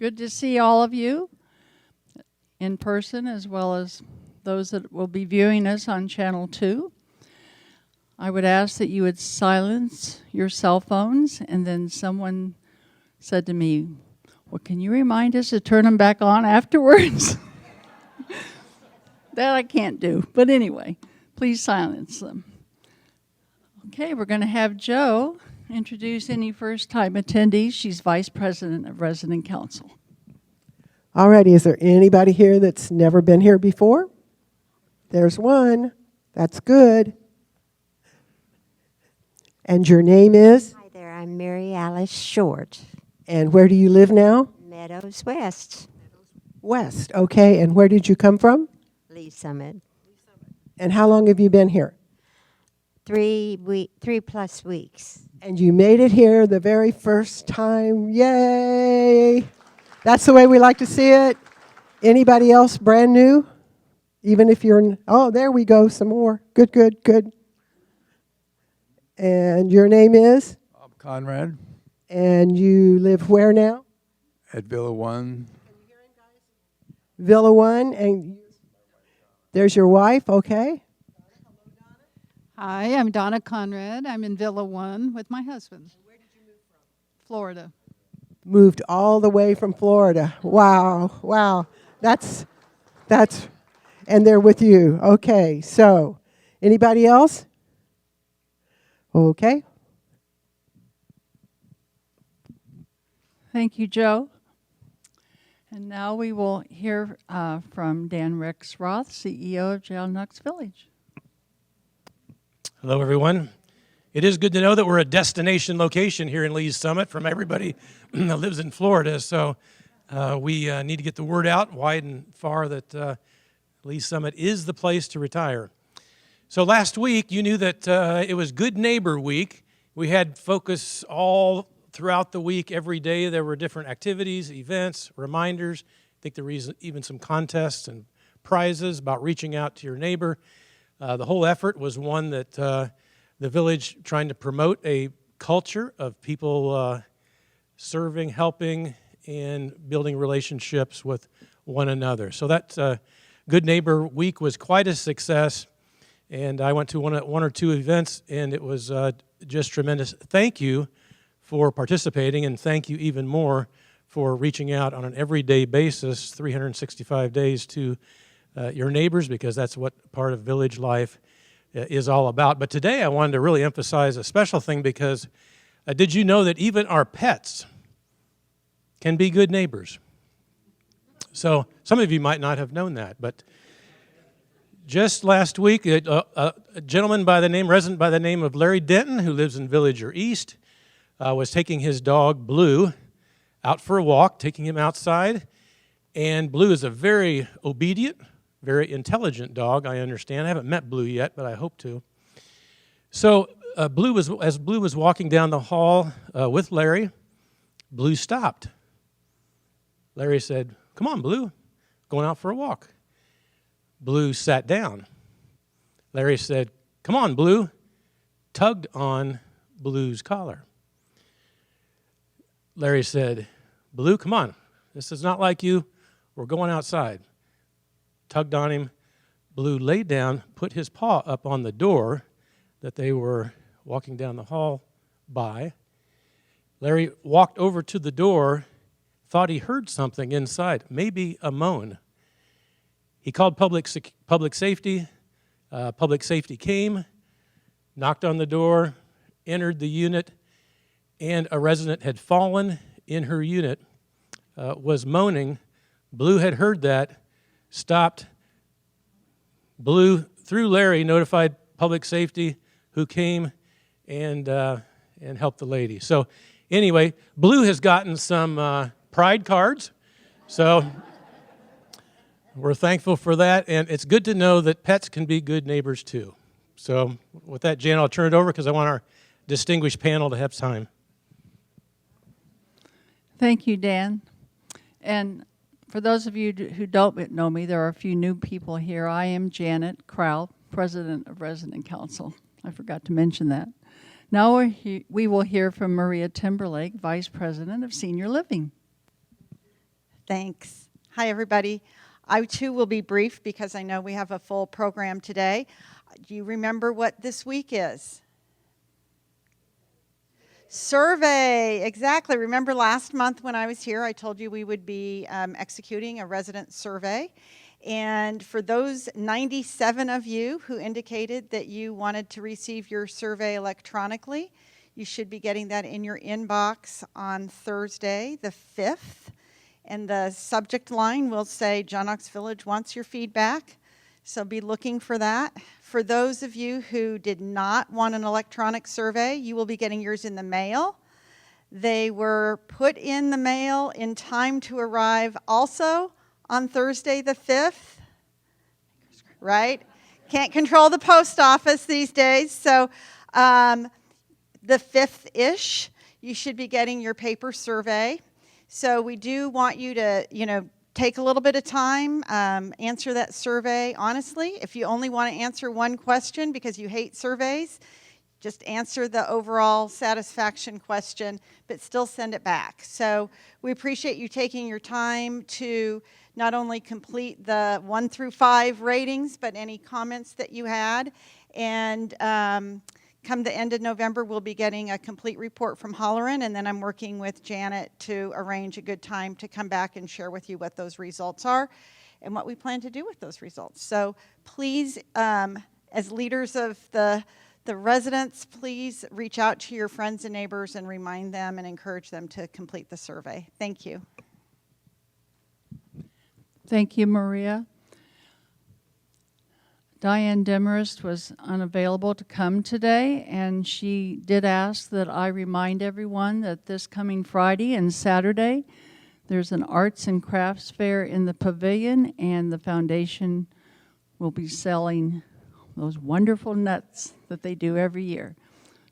good to see all of you in person as well as those that will be viewing us on Channel 2. I would ask that you would silence your cell phones, and then someone said to me, well, can you remind us to turn them back on afterwards? That I can't do, but anyway, please silence them. Okay, we're going to have Jo introduce any first-time attendees. She's Vice President of Resident Council. All righty, is there anybody here that's never been here before? There's one. That's good. And your name is? Hi there, I'm Mary Alice Short. And where do you live now? Meadows West. West, okay. And where did you come from? Lee Summit. And how long have you been here? 3+ weeks. And you made it here the very first time. Yay! That's the way we like to see it. Anybody else brand new? Even if you're, oh, there we go, some more. Good, good, good. And your name is? Robb Conrad. And you live where now? At Villa 1. Villa 1, and there's your wife, okay. Hi, I'm Donna Conrad. I'm in Villa 1 with my husband. Where did you move from? Florida. Moved all the way from Florida. Wow, wow. That's, and they're with you. Okay, so anybody else? Okay. Thank you, Jo. And now we will hear from Dan Rexroth, CEO of Jail Knox Village. Hello, everyone. It is good to know that we're a destination location here in Lee's Summit from everybody that lives in Florida. So we need to get the word out wide and far that Lee's Summit is the place to retire. So last week, you knew that it was Good Neighbor Week. We had focus all throughout the week, every day. There were different activities, events, reminders. I think there were even some contests and prizes about reaching out to your neighbor. The whole effort was one that the village trying to promote a culture of people serving, helping, and building relationships with one another. So that Good Neighbor Week was quite a success. And I went to one or two events, and it was just tremendous. Thank you for participating, and thank you even more for reaching out on an everyday basis, 365 days, to your neighbors, because that's what part of village life is all about. But today I wanted to really emphasize a special thing, because did you know that even our pets can be good neighbors? So some of you might not have known that, but just last week, a gentleman resident by the name of Larry Denton, who lives in Villager East, was taking his dog, Blue, out for a walk, taking him outside. And Blue is a very obedient, very intelligent dog, I understand. I haven't met Blue yet, but I hope to. So as Blue was walking down the hall with Larry, Blue stopped. Larry said, "Come on, Blue, going out for a walk." Blue sat down. Larry said, "Come on, Blue," tugged on Blue's collar. Larry said, "Blue, come on. This is not like you. We're going outside." Tugged on him. Blue laid down, put his paw up on the door that they were walking down the hall by. Larry walked over to the door, thought he heard something inside, maybe a moan. He called public safety. Public safety came, knocked on the door, entered the unit, and a resident had fallen in her unit, was moaning. Blue had heard that, stopped. Blue, through Larry, notified public safety, who came and helped the lady. So anyway, Blue has gotten some pride cards. So we're thankful for that, and it's good to know that pets can be good neighbors too. So with that, Jan, I'll turn it over because I want our distinguished panel to have time. Thank you, Dan. And for those of you who don't know me, there are a few new people here. I am Janet Crowell, President of Resident Council. I forgot to mention that. Now we will hear from Maria Timberlake, Vice President of Senior Living. Thanks. Hi, everybody. I too will be brief because I know we have a full program today. Do you remember what this week is? Survey, exactly. Remember last month when I was here, I told you we would be executing a resident survey. And for those 97 of you who indicated that you wanted to receive your survey electronically, you should be getting that in your inbox on Thursday, the 5th. And the subject line will say, John Knox Village wants your feedback. So be looking for that. For those of you who did not want an electronic survey, you will be getting yours in the mail. They were put in the mail in time to arrive also on Thursday the 5th, right? Can't control the post office these days. So the 5th-ish, you should be getting your paper survey. So we do want you to, take a little bit of time, answer that survey honestly. If you only want to answer one question because you hate surveys, just answer the overall satisfaction question, but still send it back. So we appreciate you taking your time to not only complete the 1 through 5 ratings, but any comments that you had. And come the end of November, we'll be getting a complete report from Holleran, and then I'm working with Janet to arrange a good time to come back and share with you what those results are and what we plan to do with those results. So please, as leaders of the residents, please reach out to your friends and neighbors and remind them and encourage them to complete the survey. Thank you. Thank you, Maria. Diane Demarest was unavailable to come today, and she did ask that I remind everyone that this coming Friday and Saturday, there's an arts and crafts fair in the pavilion, and the foundation will be selling those wonderful nuts that they do every year.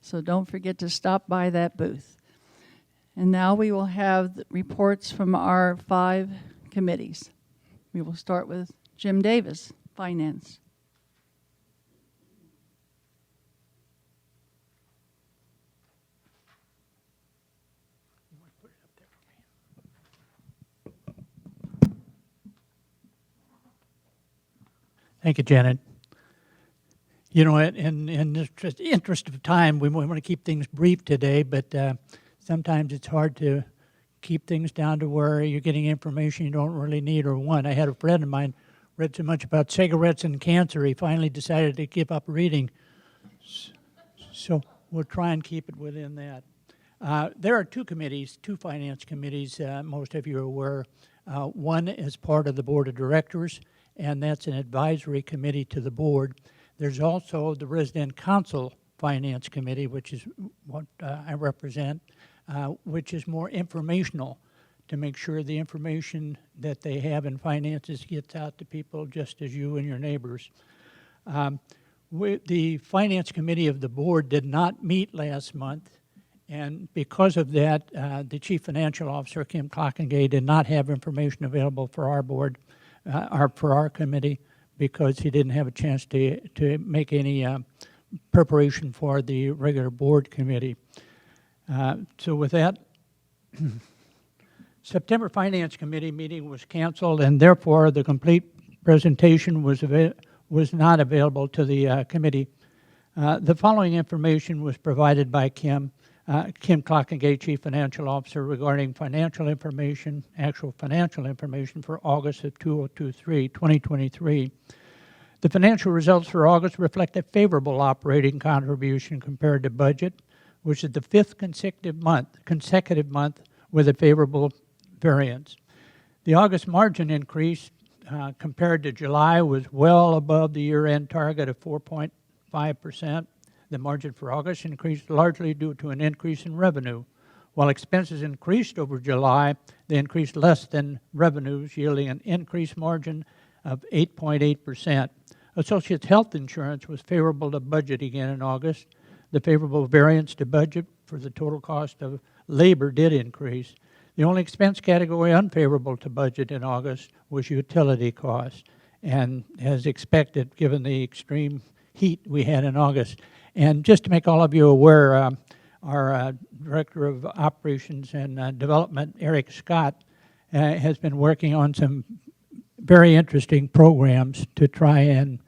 So don't forget to stop by that booth. And now we will have the reports from our 5 committees. We will start with Jim Davis, Finance. Thank you, Janet. You know, in the interest of time, we want to keep things brief today, but sometimes it's hard to keep things down to where you're getting information you don't really need or want. I had a friend of mine read so much about cigarettes and cancer, he finally decided to give up reading. So we'll try and keep it within that. There are 2 committees, 2 finance committees, most of you are aware. One is part of the board of directors, and that's an advisory committee to the board. There's also the Resident Council Finance Committee, which is what I represent, which is more informational to make sure the information that they have in finances gets out to people just as you and your neighbors. The Finance Committee of the board did not meet last month, and because of that, the Chief Financial Officer, Kim Clockengay, did not have information available for our board, for our committee, because he didn't have a chance to make any preparation for the regular board committee. So with that, September Finance Committee meeting was canceled, and therefore the complete presentation was not available to the committee. The following information was provided by Kim Clockengay, Chief Financial Officer, regarding financial information, actual financial information for August of 2023. The financial results for August reflect a favorable operating contribution compared to budget, which is the 5th consecutive month with a favorable variance. The August margin increase compared to July was well above the year-end target of 4.5%. The margin for August increased largely due to an increase in revenue. While expenses increased over July, they increased less than revenues, yielding an increased margin of 8.8%. Associates Health Insurance was favorable to budget again in August. The favorable variance to budget for the total cost of labor did increase. The only expense category unfavorable to budget in August was utility costs, and as expected, given the extreme heat we had in August. And just to make all of you aware, our Director of Operations and Development, Eric Scott, has been working on some very interesting programs to try and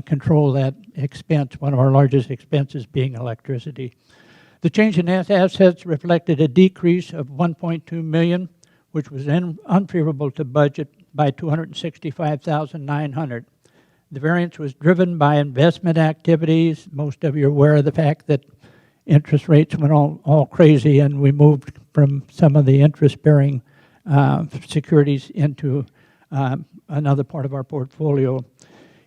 control that expense, one of our largest expenses being electricity. The change in assets reflected a decrease of $1.2 million, which was unfavorable to budget by $265,900. The variance was driven by investment activities. Most of you are aware of the fact that interest rates went all crazy, and we moved from some of the interest-bearing securities into another part of our portfolio.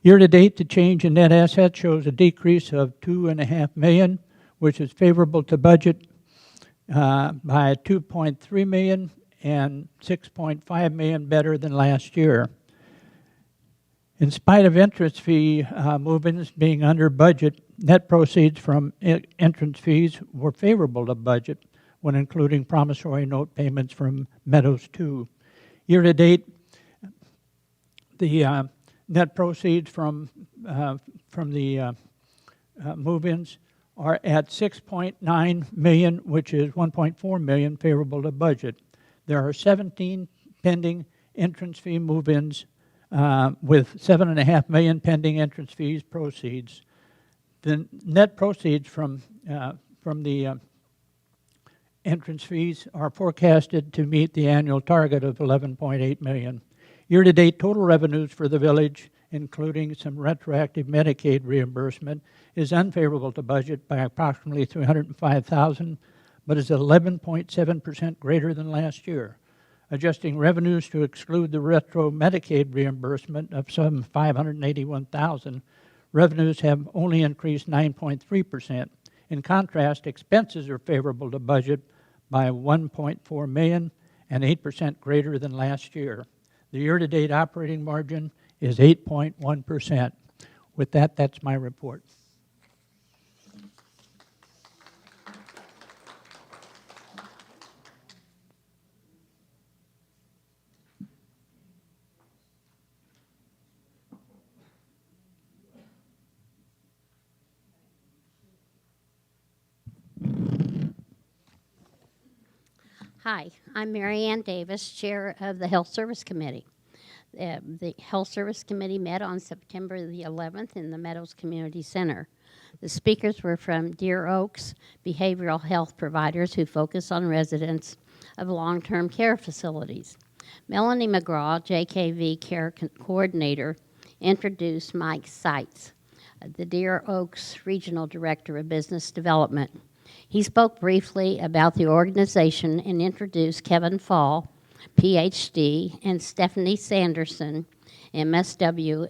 Year-to-date, the change in net assets shows a decrease of $2.5 million, which is favorable to budget by $2.3 million and $6.5 million better than last year. In spite of interest fee move-ins being under budget, net proceeds from entrance fees were favorable to budget when including promissory note payments from Meadows 2. Year-to-date, the net proceeds from the move-ins are at $6.9 million, which is $1.4 million favorable to budget. There are 17 pending entrance fee move-ins with $7.5 million pending entrance fees proceeds. The net proceeds from the entrance fees are forecasted to meet the annual target of $11.8 million. Year-to-date total revenues for the village, including some retroactive Medicaid reimbursement, is unfavorable to budget by approximately $305,000, but is 11.7% greater than last year. Adjusting revenues to exclude the retro Medicaid reimbursement of some $581,000, revenues have only increased 9.3%. In contrast, expenses are favorable to budget by $1.4 million and 8% greater than last year. The year-to-date operating margin is 8.1%. With that, that's my report. Hi, I'm Mary Ann Davis, Chair of the Health Service Committee. The Health Service Committee met on September the 11th in the Meadows Community Center. The speakers were from Deer Oaks behavioral health providers who focus on residents of long-term care facilities. Melanie McGraw, JKV Care Coordinator, introduced Mike Seitz, the Deer Oaks Regional Director of Business Development. He spoke briefly about the organization and introduced Kevin Fall, PhD, and Stephanie Sanderson, MSW,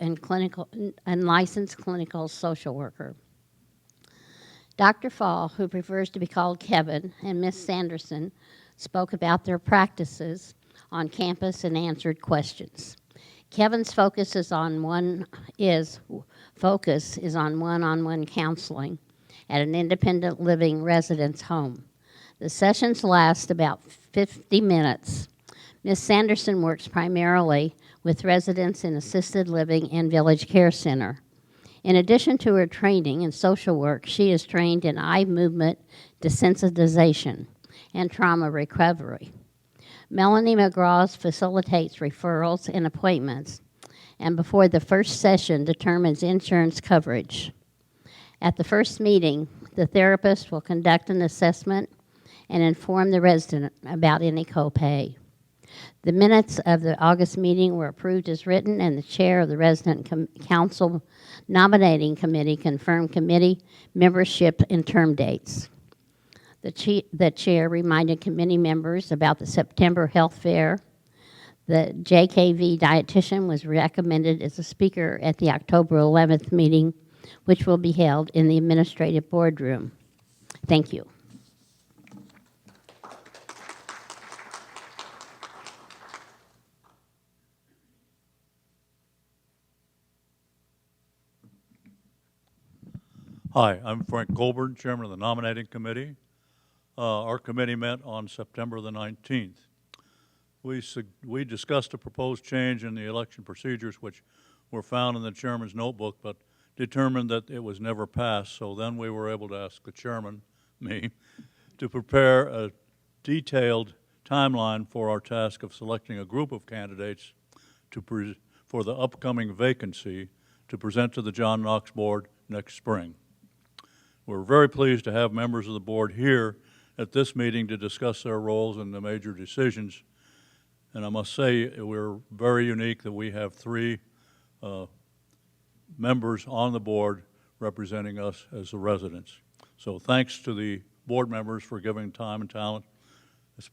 and licensed clinical social worker. Dr. Fall, who prefers to be called Kevin, and Ms. Sanderson spoke about their practices on campus and answered questions. Kevin's focus is on one-on-one counseling at an independent living residence home. The sessions last about 50 minutes. Ms. Sanderson works primarily with residents in assisted living and village care center. In addition to her training in social work, she is trained in eye movement desensitization and trauma recovery. Melanie McGraw facilitates referrals and appointments, and before the first session determines insurance coverage. At the first meeting, the therapist will conduct an assessment and inform the resident about any copay. The minutes of the August meeting were approved as written, and the chair of the Resident Council Nominating Committee confirmed committee membership and term dates. The chair reminded committee members about the September health fair. The JKV dietitian was recommended as a speaker at the October 11th meeting, which will be held in the administrative boardroom. Thank you. Hi, I'm Frank Goldberg, Chairman of the Nominating Committee. Our committee met on September the 19th. We discussed a proposed change in the election procedures, which were found in the chairman's notebook, but determined that it was never passed. So then we were able to ask the chairman, me, to prepare a detailed timeline for our task of selecting a group of candidates for the upcoming vacancy to present to the John Knox Board next spring. We're very pleased to have members of the board here at this meeting to discuss their roles and the major decisions. And I must say, we're very unique that we have three members on the board representing us as the residents. So thanks to the board members for giving time and talent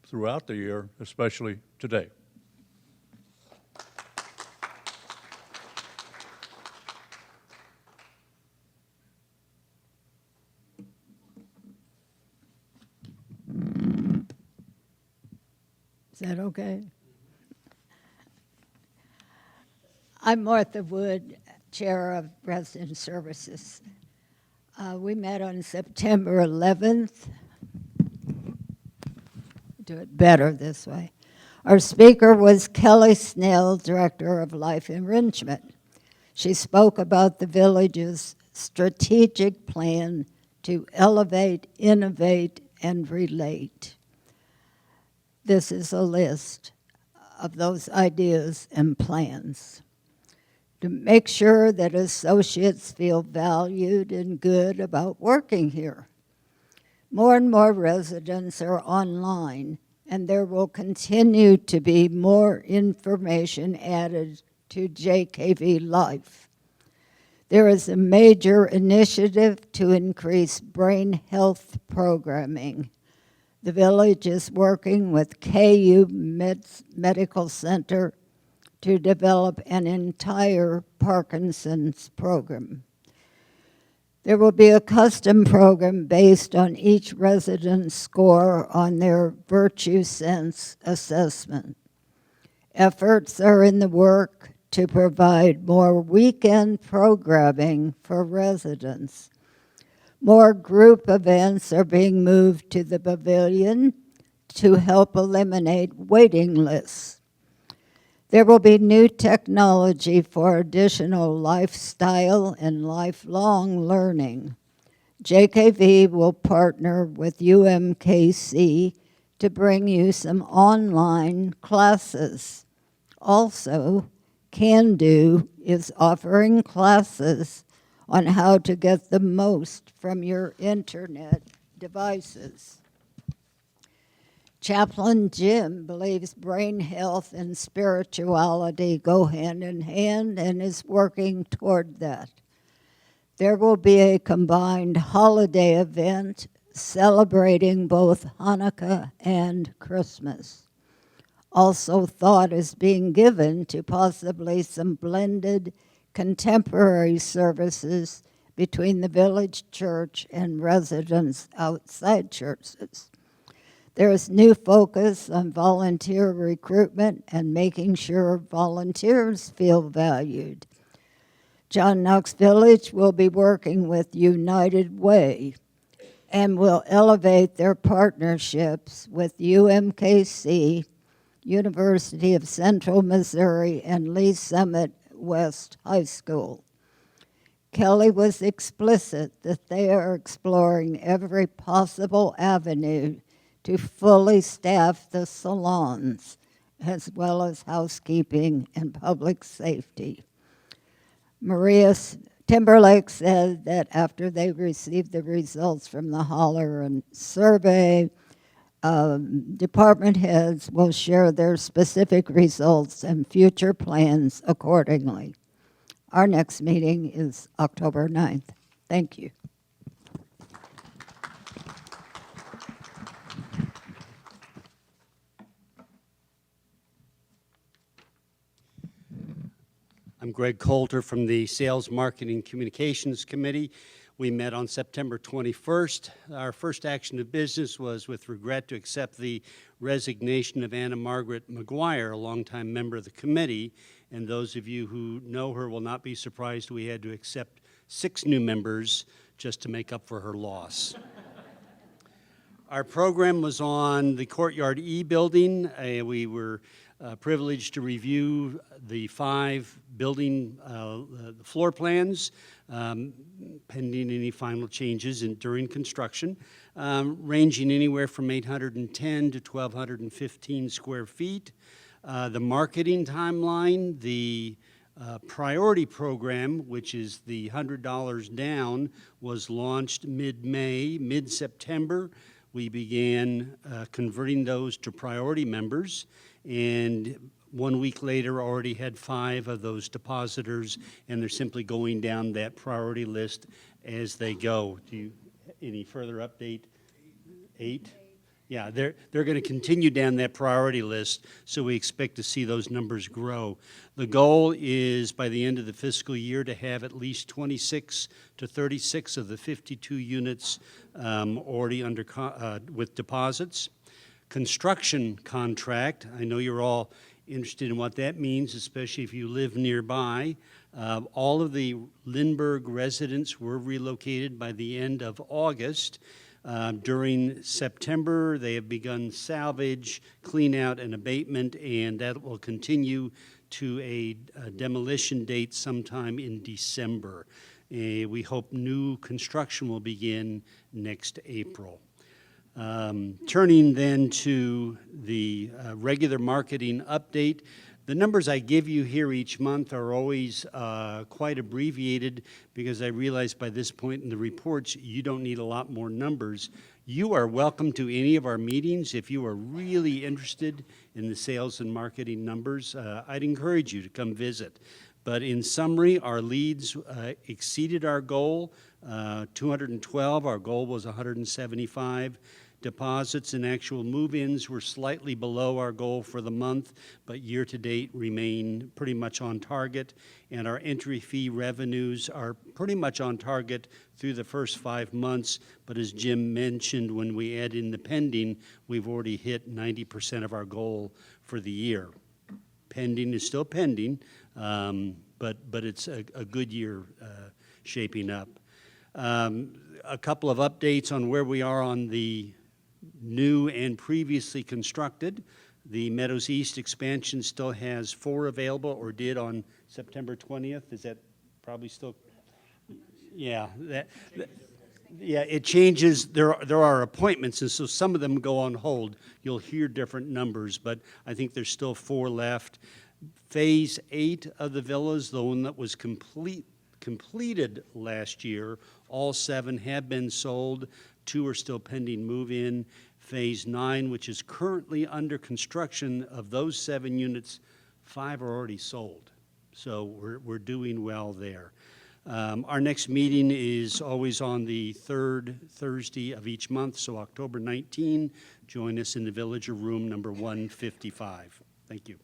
throughout the year, especially today. Is that okay? I'm Martha Wood, Chair of Resident Services. We met on September 11th. Do it better this way. Our speaker was Kelly Snell, Director of Life Enrichment. She spoke about the village's strategic plan to elevate, innovate, and relate. This is a list of those ideas and plans. To make sure that associates feel valued and good about working here. More and more residents are online, and there will continue to be more information added to JKV Life. There is a major initiative to increase brain health programming. The village is working with KU Medical Center to develop an entire Parkinson's program. There will be a custom program based on each resident's score on their Virtue Sense assessment. Efforts are in the work to provide more weekend programming for residents. More group events are being moved to the pavilion to help eliminate waiting lists. There will be new technology for additional lifestyle and lifelong learning. JKV will partner with UMKC to bring you some online classes. Also, Can Do is offering classes on how to get the most from your internet devices. Chaplain Jim believes brain health and spirituality go hand in hand and is working toward that. There will be a combined holiday event celebrating both Hanukkah and Christmas. Also, thought is being given to possibly some blended contemporary services between the village church and residents outside churches. There is new focus on volunteer recruitment and making sure volunteers feel valued. John Knox Village will be working with United Way and will elevate their partnerships with UMKC, University of Central Missouri, and Lee Summit West High School. Kelly was explicit that they are exploring every possible avenue to fully staff the salons, as well as housekeeping and public safety. Maria Timberlake said that after they received the results from the Holler and survey, department heads will share their specific results and future plans accordingly. Our next meeting is October 9th. Thank you. I'm Greg Coulter from the Sales, Marketing, Communications Committee. We met on September 21st. Our first action of business was with regret to accept the resignation of Anna Margaret McGuire, a longtime member of the committee. And those of you who know her will not be surprised we had to accept 6 new members just to make up for her loss. Our program was on the Courtyard E building. We were privileged to review the 5 building the floor plans, pending any final changes during construction, ranging anywhere from 810 to 1,215 square feet. The marketing timeline, the priority program, which is the $100 down, was launched mid-May. Mid-September, we began converting those to priority members, and 1 week later already had 5 of those depositors, and they're simply going down that priority list as they go. Do you any further update? 8? Yeah, they're going to continue down that priority list, so we expect to see those numbers grow. The goal is by the end of the fiscal year to have at least 26 to 36 of the 52 units already under with deposits. Construction contract, I know you're all interested in what that means, especially if you live nearby. All of the Lindbergh residents were relocated by the end of August. During September, they have begun salvage, clean out, and abatement, and that will continue to a demolition date sometime in December. We hope new construction will begin next April. Turning then to the regular marketing update, the numbers I give you here each month are always quite abbreviated because I realize by this point in the reports you don't need a lot more numbers. You are welcome to any of our meetings if you are really interested in the sales and marketing numbers. I'd encourage you to come visit. But in summary, our leads exceeded our goal, 212. Our goal was 175. Deposits and actual move-ins were slightly below our goal for the month, but year-to-date remain pretty much on target, and our entry fee revenues are pretty much on target through the first 5 months, but as Jim mentioned, when we add in the pending, we've already hit 90% of our goal for the year. Pending is still pending, but it's a good year shaping up. A couple of updates on where we are on the new and previously constructed. The Meadows East expansion still has 4 available, or did on September 20th. Is that probably still? Yeah, yeah, it changes. There are appointments, and so some of them go on hold. You'll hear different numbers, but I think there's still 4 left. Phase 8 of the villas, the one that was completed last year, all 7 have been sold. 2 are still pending move-in. Phase 9, which is currently under construction, of those 7 units, 5 are already sold. So we're doing well there. Our next meeting is always on the 3rd Thursday of each month, so October 19. Join us in the Villager Room number 155. Thank you.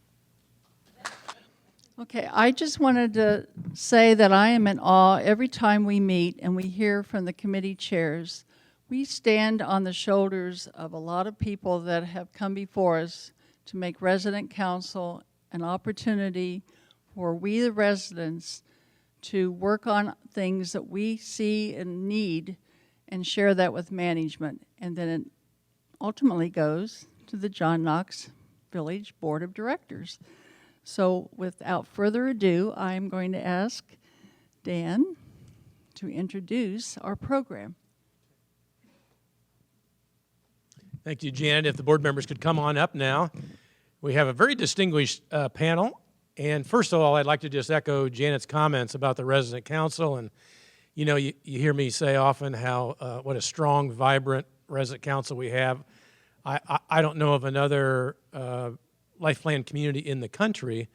Okay, I just wanted to say that I am in awe every time we meet and we hear from the committee chairs. We stand on the shoulders of a lot of people that have come before us to make resident council an opportunity for we, the residents, to work on things that we see and need and share that with management. And then it ultimately goes to the John Knox Village Board of Directors. So without further ado, I'm going to ask Dan to introduce our program. Thank you, Janet. If the board members could come on up now. We have a very distinguished panel. And first of all, I'd like to just echo Janet's comments about the resident council. And, you know, you hear me say often how what a strong, vibrant resident council we have. I don't know of another life plan community in the country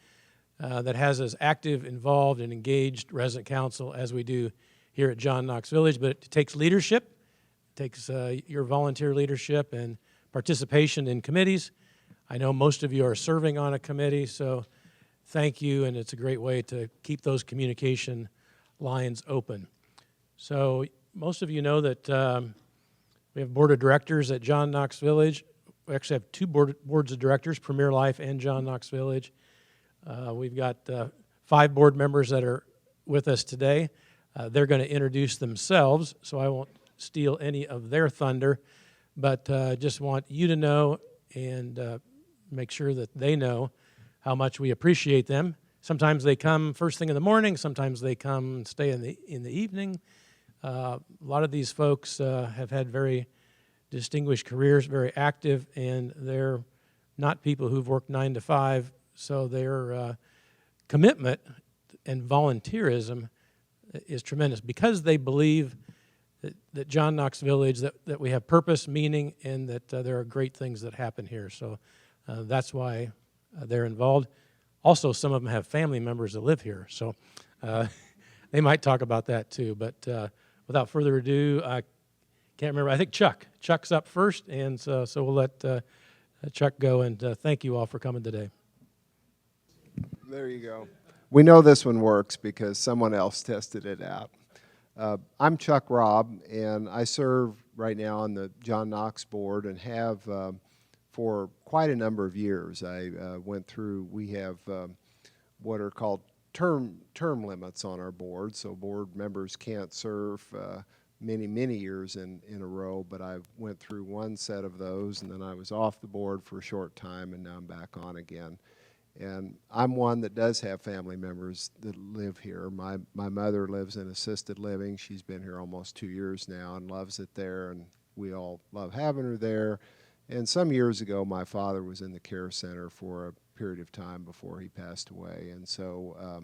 that has as active, involved, and engaged resident council as we do here at John Knox Village. But it takes leadership. It takes your volunteer leadership and participation in committees. I know most of you are serving on a committee, so thank you, and it's a great way to keep those communication lines open. So most of you know that we have board of directors at John Knox Village. We actually have 2 boards of directors, Premier Life and John Knox Village. We've got 5 board members that are with us today. They're going to introduce themselves, so I won't steal any of their thunder, but just want you to know and make sure that they know how much we appreciate them. Sometimes they come first thing in the morning. Sometimes they come and stay in the evening. A lot of these folks have had very distinguished careers, very active, and they're not people who've worked 9 to 5. So their commitment and volunteerism is tremendous because they believe that John Knox Village, that we have purpose, meaning, and that there are great things that happen here. So that's why they're involved. Also, some of them have family members that live here, so they might talk about that too. But without further ado, I can't remember. I think Chuck's up first, and so we'll let Chuck go, and thank you all for coming today. There you go. We know this one works because someone else tested it out. I'm Chuck Robb, and I serve right now on the John Knox board and have for quite a number of years. I went through, we have what are called term limits on our board, so board members can't serve many years in a row, but I went through one set of those, and then I was off the board for a short time, and now I'm back on again. And I'm one that does have family members that live here. My mother lives in assisted living. She's been here almost 2 years now and loves it there, and we all love having her there. And some years ago, my father was in the care center for a period of time before he passed away. And so,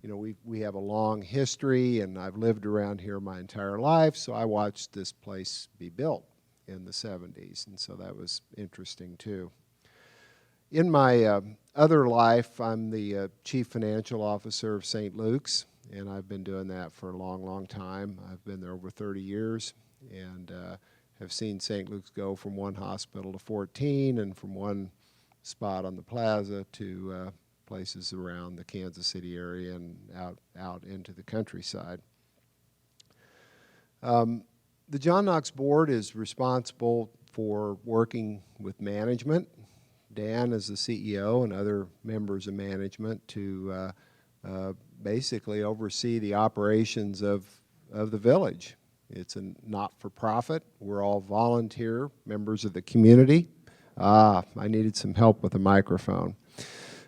you know, we have a long history, and I've lived around here my entire life, so I watched this place be built in the 70s, and so that was interesting too. In my other life, I'm the Chief Financial Officer of St. Luke's, and I've been doing that for a long time. I've been there over 30 years and have seen St. Luke's go from one hospital to 14 and from one spot on the plaza to places around the Kansas City area and out into the countryside. The John Knox Board is responsible for working with management. Dan is the CEO and other members of management to basically oversee the operations of the village. It's a not-for-profit. We're all volunteer members of the community. I needed some help with the microphone.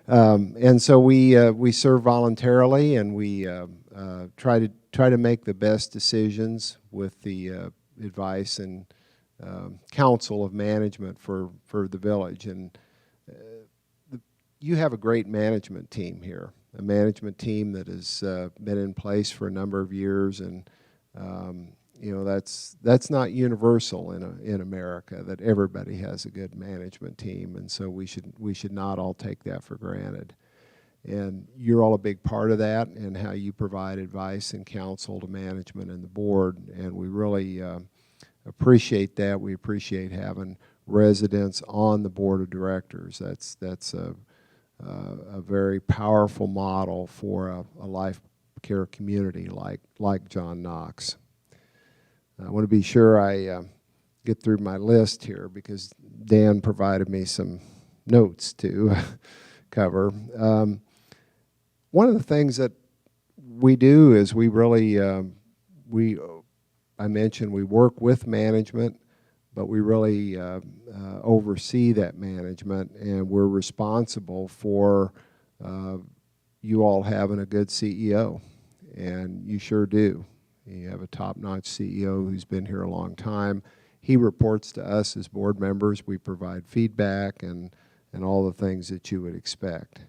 And so we serve voluntarily, and we try to make the best decisions with the advice and counsel of management for the village. And you have a great management team here, a management team that has been in place for a number of years, and you know, that's not universal in America, that everybody has a good management team, and so we should not all take that for granted. And you're all a big part of that, and how you provide advice and counsel to management and the board, and we really appreciate that. We appreciate having residents on the board of directors. That's a very powerful model for a life care community like John Knox. I want to be sure I get through my list here because Dan provided me some notes to cover. One of the things that we do is we really, I mentioned we work with management, but we really oversee that management, and we're responsible for you all having a good CEO, and you sure do. You have a top-notch CEO who's been here a long time. He reports to us as board members. We provide feedback and all the things that you would expect.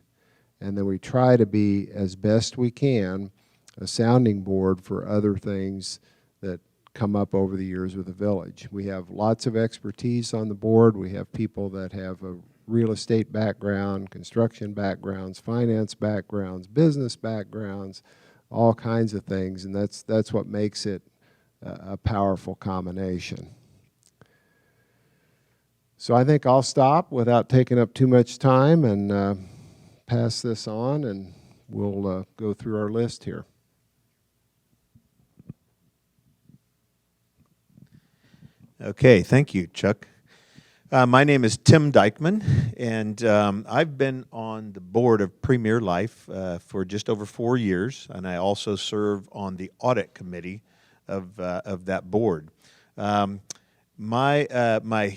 And then we try to be, as best we can, a sounding board for other things that come up over the years with the village. We have lots of expertise on the board. We have people that have a real estate background, construction backgrounds, finance backgrounds, business backgrounds, all kinds of things, and that's what makes it a powerful combination. So I think I'll stop without taking up too much time and pass this on, and we'll go through our list here. Okay, thank you, Chuck. My name is Tim Dyckman, and I've been on the board of Premier Life for just over 4 years, and I also serve on the audit committee of that board. My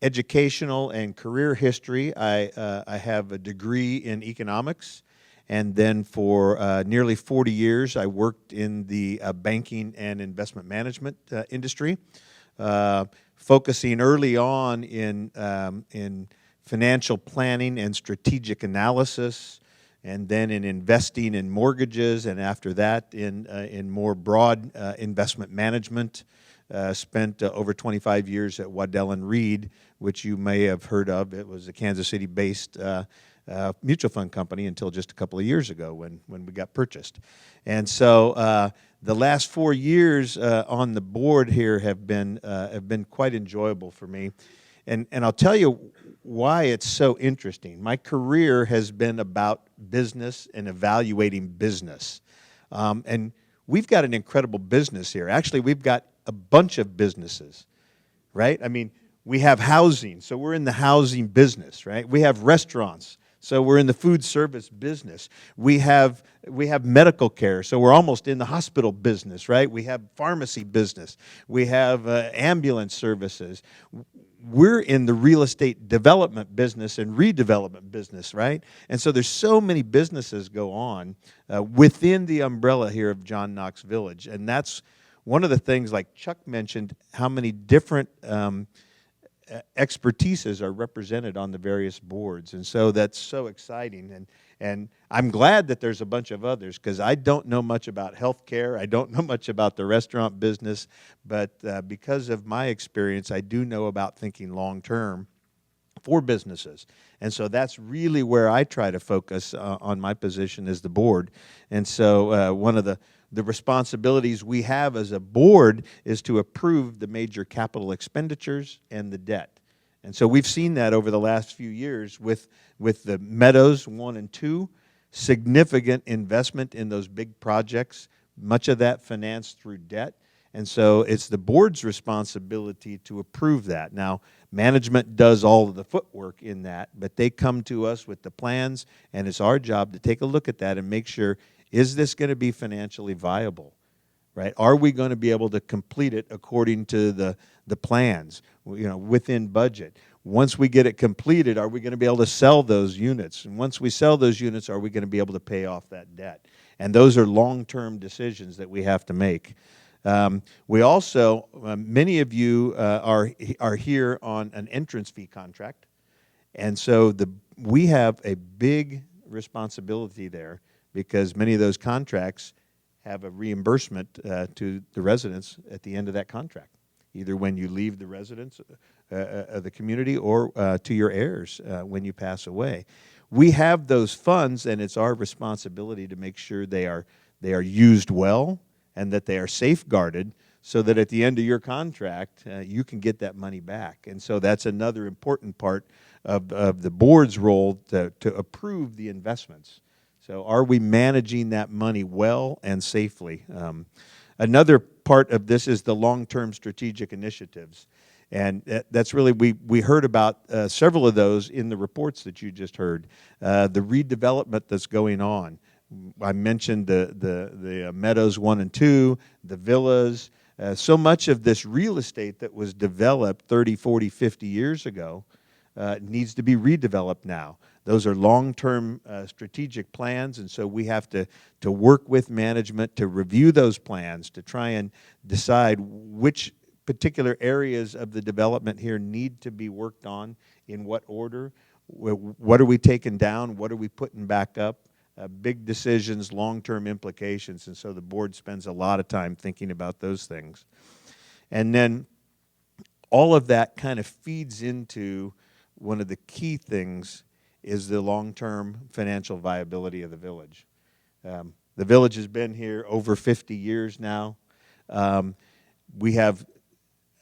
educational and career history, I have a degree in economics, and then for nearly 40 years, I worked in the banking and investment management industry, focusing early on in financial planning and strategic analysis, and then in investing in mortgages, and after that in more broad investment management. Spent over 25 years at Waddell & Reed, which you may have heard of. It was a Kansas City-based mutual fund company until just a couple of years ago when we got purchased. And so the last 4 years on the board here have been quite enjoyable for me. And I'll tell you why it's so interesting. My career has been about business and evaluating business. And we've got an incredible business here. Actually, we've got a bunch of businesses, right? I mean, we have housing, so we're in the housing business, right? We have restaurants, so we're in the food service business. We have medical care, so we're almost in the hospital business, right? We have pharmacy business. We have ambulance services. We're in the real estate development business and redevelopment business, right? And so there's so many businesses go on within the umbrella here of John Knox Village, and that's one of the things, like Chuck mentioned, how many different expertises are represented on the various boards. And so that's so exciting. And I'm glad that there's a bunch of others, because I don't know much about healthcare. I don't know much about the restaurant business. But because of my experience, I do know about thinking long-term for businesses. And so that's really where I try to focus on my position as the board. And so one of the responsibilities we have as a board is to approve the major capital expenditures and the debt. And so we've seen that over the last few years with the Meadows 1 and 2, significant investment in those big projects, much of that financed through debt. And so it's the board's responsibility to approve that. Now, management does all of the footwork in that, but they come to us with the plans, and it's our job to take a look at that and make sure, is this going to be financially viable, right? Are we going to be able to complete it according to the plans, within budget? Once we get it completed, are we going to be able to sell those units? And once we sell those units, are we going to be able to pay off that debt? And those are long-term decisions that we have to make. We also, many of you are here on an entrance fee contract, and so we have a big responsibility there, because many of those contracts have a reimbursement to the residents at the end of that contract, either when you leave the residence of the community or to your heirs when you pass away. We have those funds, and it's our responsibility to make sure they are used well and that they are safeguarded, so that at the end of your contract, you can get that money back. And so that's another important part of the board's role to approve the investments. So are we managing that money well and safely? Another part of this is the long-term strategic initiatives. And that's really, we heard about several of those in the reports that you just heard. The redevelopment that's going on. I mentioned the Meadows 1 and 2, the villas. So much of this real estate that was developed 30, 40, 50 years ago needs to be redeveloped now. Those are long-term strategic plans, and so we have to work with management to review those plans, to try and decide which particular areas of the development here need to be worked on, in what order, what are we taking down, what are we putting back up. Big decisions, long-term implications, and so the board spends a lot of time thinking about those things. And then all of that kind of feeds into one of the key things is the long-term financial viability of the village. The village has been here over 50 years now. We have,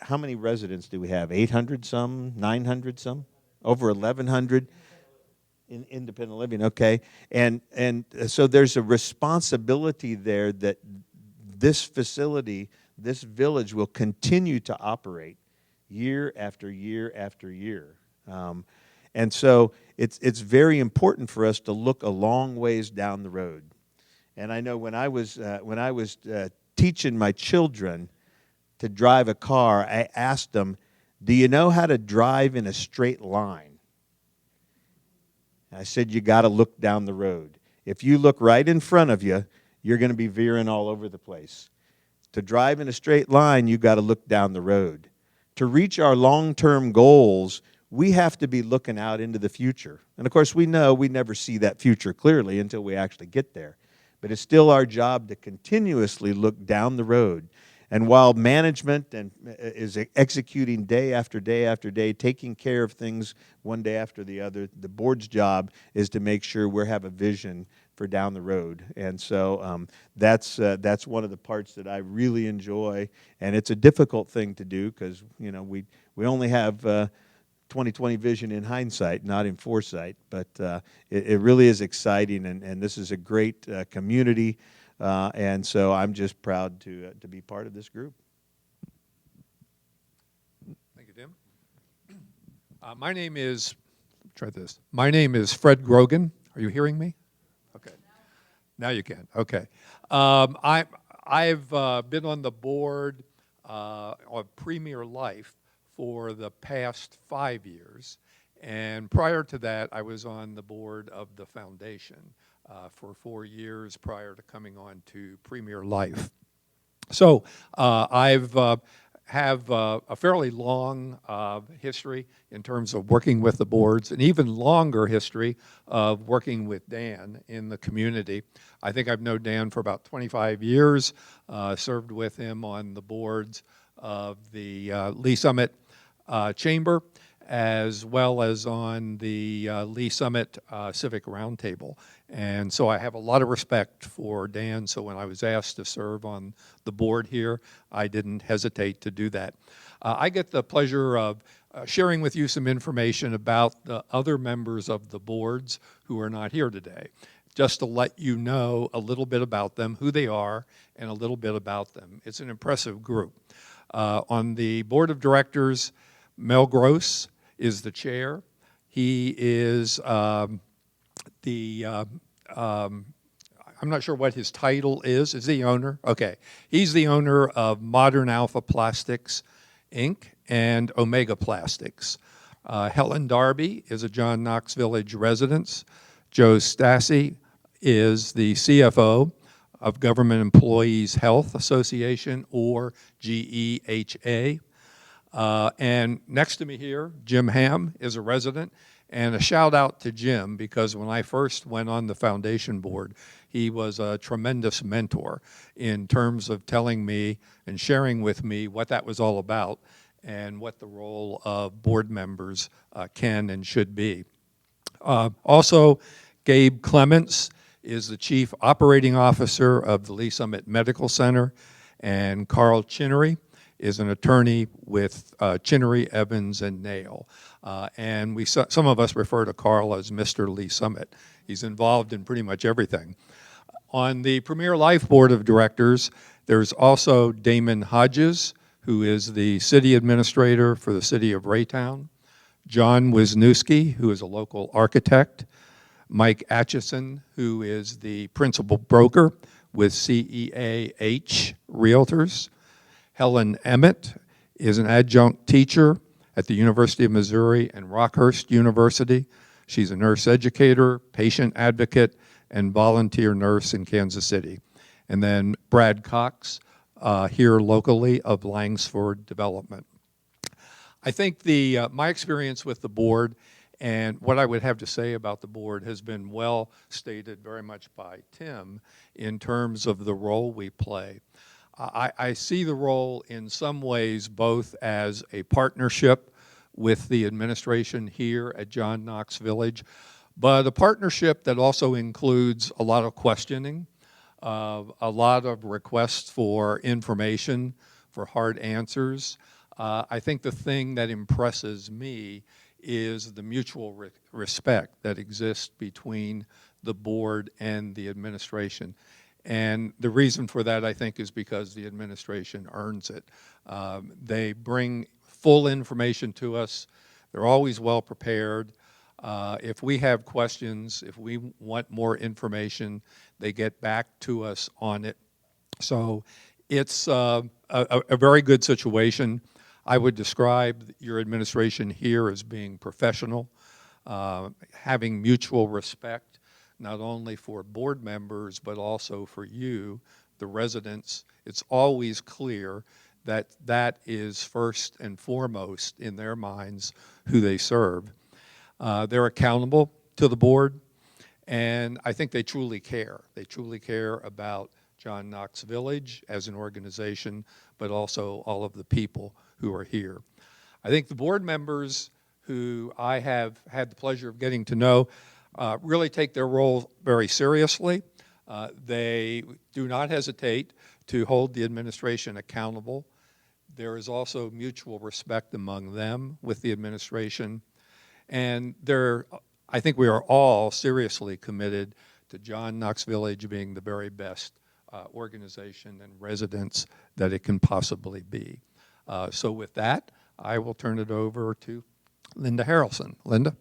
how many residents do we have? 800 some, 900 some, over 1,100? In independent living, okay. And so there's a responsibility there that this facility, this village will continue to operate year after year after year. And so it's very important for us to look a long ways down the road. And I know when I was teaching my children to drive a car, I asked them, do you know how to drive in a straight line? And I said, you got to look down the road. If you look right in front of you, you're going to be veering all over the place. To drive in a straight line, you got to look down the road. To reach our long-term goals, we have to be looking out into the future. And of course, we know we never see that future clearly until we actually get there. But it's still our job to continuously look down the road. And while management is executing day after day after day, taking care of things one day after the other, the board's job is to make sure we have a vision for down the road. And so that's one of the parts that I really enjoy. And it's a difficult thing to do because, you know, we only have 20/20 vision in hindsight, not in foresight. But it really is exciting, and this is a great community. And so I'm just proud to be part of this group. Thank you, Tim. My name is, try this. My name is Fred Grogan. Are you hearing me? Okay. Now you can. Okay. I've been on the board of Premier Life for the past 5 years. And prior to that, I was on the board of the foundation for 4 years prior to coming on to Premier Life. So I've have a fairly long history in terms of working with the boards, and even longer history of working with Dan in the community. I think I've known Dan for about 25 years, served with him on the boards of the Lee Summit Chamber, as well as on the Lee Summit Civic Roundtable. And so I have a lot of respect for Dan, so when I was asked to serve on the board here, I didn't hesitate to do that. I get the pleasure of sharing with you some information about the other members of the boards who are not here today, just to let you know a little bit about them, who they are, and a little bit about them. It's an impressive group. On the board of directors, Mel Gross is the chair. He is I'm not sure what his title is. Is he the owner? Okay. He's the owner of Modern Alpha Plastics, Inc. and Omega Plastics. Helen Darby is a John Knox Village resident. Joe Stassi is the CFO of Government Employees Health Association, or GEHA. And next to me here, Jim Ham is a resident. And a shout out to Jim, because when I first went on the foundation board, he was a tremendous mentor in terms of telling me and sharing with me what that was all about and what the role of board members can and should be. Also, Gabe Clements is the Chief Operating Officer of the Lee Summit Medical Center, and Carl Chinnery is an attorney with Chinnery, Evans, and Nail. And some of us refer to Carl as Mr. Lee Summit. He's involved in pretty much everything. On the Premier Life Board of Directors, there's also Damon Hodges, who is the city administrator for the city of Raytown, John Wisniewski, who is a local architect, Mike Atchison, who is the principal broker with CEAH Realtors, Helen Emmett is an adjunct teacher at the University of Missouri and Rockhurst University. She's a nurse educator, patient advocate, and volunteer nurse in Kansas City. And then Brad Cox, here locally of Langsford Development. I think my experience with the board and what I would have to say about the board has been well stated very much by Tim in terms of the role we play. I see the role in some ways both as a partnership with the administration here at John Knox Village, but a partnership that also includes a lot of questioning, a lot of requests for information, for hard answers. I think the thing that impresses me is the mutual respect that exists between the board and the administration. And the reason for that, I think, is because the administration earns it. They bring full information to us. They're always well prepared. If we have questions, if we want more information, they get back to us on it. So it's a very good situation. I would describe your administration here as being professional, having mutual respect, not only for board members, but also for you, the residents. It's always clear that that is first and foremost in their minds who they serve. They're accountable to the board, and I think they truly care. They truly care about John Knox Village as an organization, but also all of the people who are here. I think the board members who I have had the pleasure of getting to know really take their role very seriously. They do not hesitate to hold the administration accountable. There is also mutual respect among them with the administration. And I think we are all seriously committed to John Knox Village being the very best organization and residence that it can possibly be. So with that, I will turn it over to Linda Harrelson. Linda?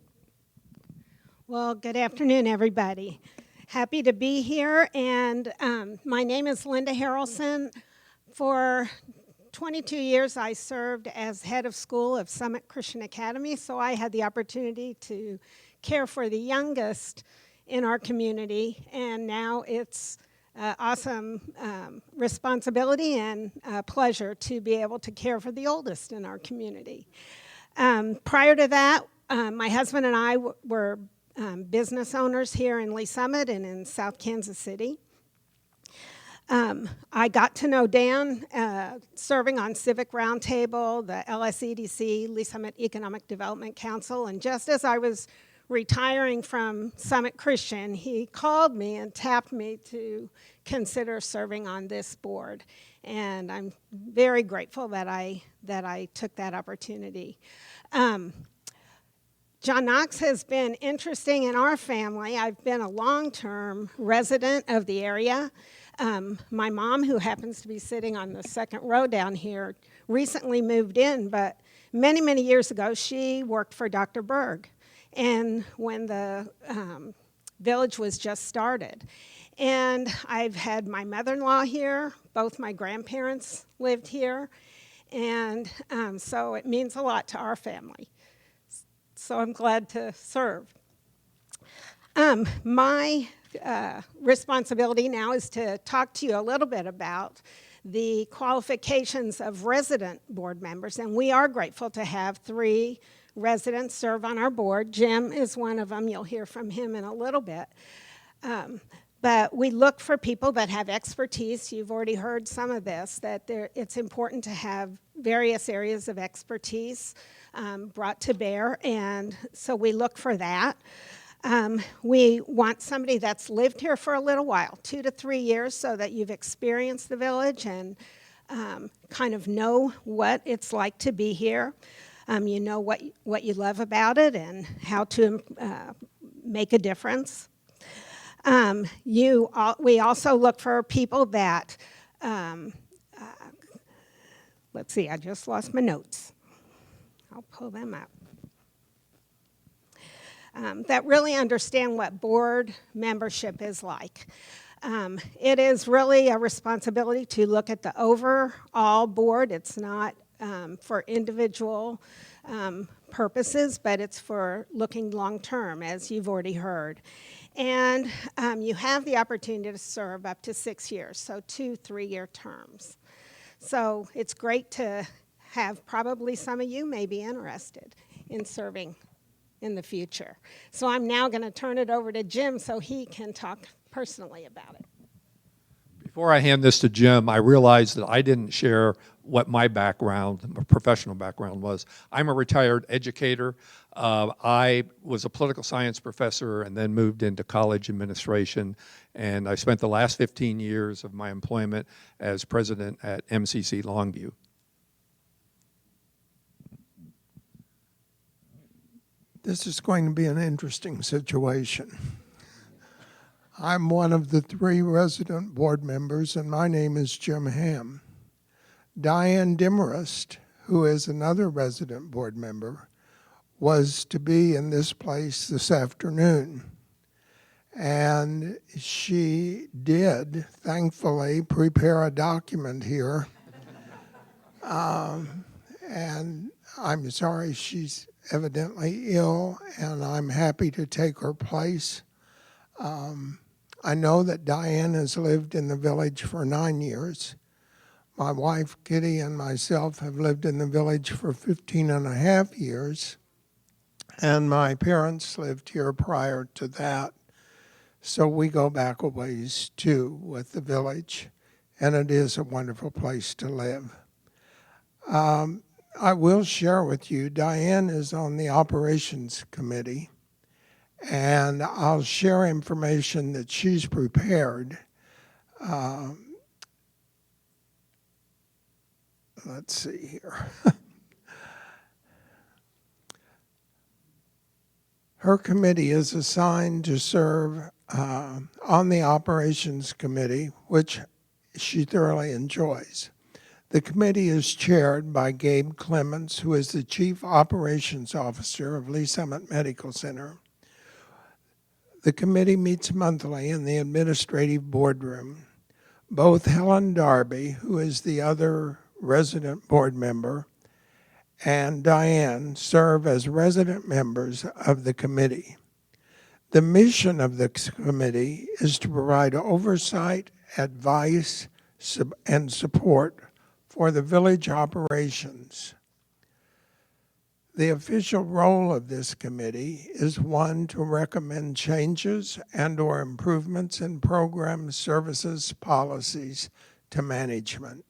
Well, good afternoon, everybody. Happy to be here, and my name is Linda Harrelson. For 22 years, I served as head of school of Summit Christian Academy, so I had the opportunity to care for the youngest in our community, and now it's awesome responsibility and pleasure to be able to care for the oldest in our community. Prior to that, my husband and I were business owners here in Lee Summit and in South Kansas City. I got to know Dan serving on Civic Roundtable, the LSEDC, Lee Summit Economic Development Council, and just as I was retiring from Summit Christian, he called me and tapped me to consider serving on this board. And I'm very grateful that I took that opportunity. John Knox has been interesting in our family. I've been a long-term resident of the area. My mom, who happens to be sitting on the second row down here, recently moved in, but many, many years ago, she worked for Dr. Berg, and when the village was just started. And I've had my mother-in-law here, both my grandparents lived here, and so it means a lot to our family. So I'm glad to serve. My responsibility now is to talk to you a little bit about the qualifications of resident board members, and we are grateful to have 3 residents serve on our board. Jim is one of them. You'll hear from him in a little bit. But we look for people that have expertise. You've already heard some of this, that it's important to have various areas of expertise brought to bear, and so we look for that. We want somebody that's lived here for a little while, 2 to 3 years, so that you've experienced the village and kind of know what it's like to be here. You know what you love about it and how to make a difference. We also look for people that, let's see, I just lost my notes. I'll pull them up. That really understand what board membership is like. It is really a responsibility to look at the overall board. It's not for individual purposes, but it's for looking long-term, as you've already heard. And you have the opportunity to serve up to 6 years, so 2 3-year terms. So it's great to have probably some of you may be interested in serving in the future. So I'm now going to turn it over to Jim so he can talk personally about it. Before I hand this to Jim, I realized that I didn't share what my background, my professional background was. I'm a retired educator. I was a political science professor and then moved into college administration, and I spent the last 15 years of my employment as president at MCC Longview. This is going to be an interesting situation. I'm one of the 3 resident board members, and my name is Jim Ham. Diane Demarest, who is another resident board member, was to be in this place this afternoon. And she did, thankfully, prepare a document here. and I'm sorry she's evidently ill, and I'm happy to take her place. I know that Diane has lived in the village for 9 years. My wife, Kitty, and myself have lived in the village for 15 and a half years, and my parents lived here prior to that. So we go back a ways, too, with the village, and it is a wonderful place to live. I will share with you, Diane is on the operations committee, and I'll share information that she's prepared. Let's see here. Her committee is assigned to serve on the operations committee, which she thoroughly enjoys. The committee is chaired by Gabe Clements, who is the Chief Operations Officer of Lee Summit Medical Center. The committee meets monthly in the administrative boardroom. Both Helen Darby, who is the other resident board member, and Diane serve as resident members of the committee. The mission of the committee is to provide oversight, advice, and support for the village operations. The official role of this committee is one to recommend changes and/or improvements in programs, services, policies to management.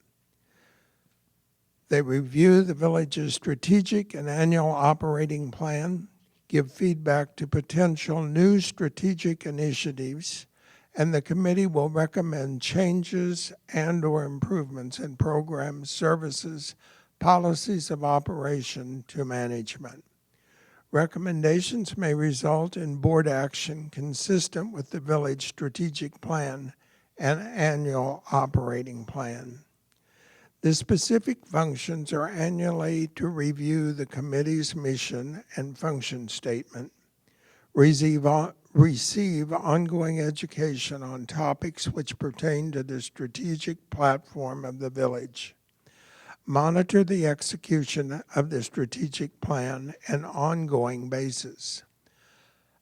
They review the village's strategic and annual operating plan, give feedback to potential new strategic initiatives, and the committee will recommend changes and/or improvements in programs, services, policies of operation to management. Recommendations may result in board action consistent with the village strategic plan and annual operating plan. The specific functions are annually to review the committee's mission and function statement, receive ongoing education on topics which pertain to the strategic platform of the village, monitor the execution of the strategic plan on an ongoing basis,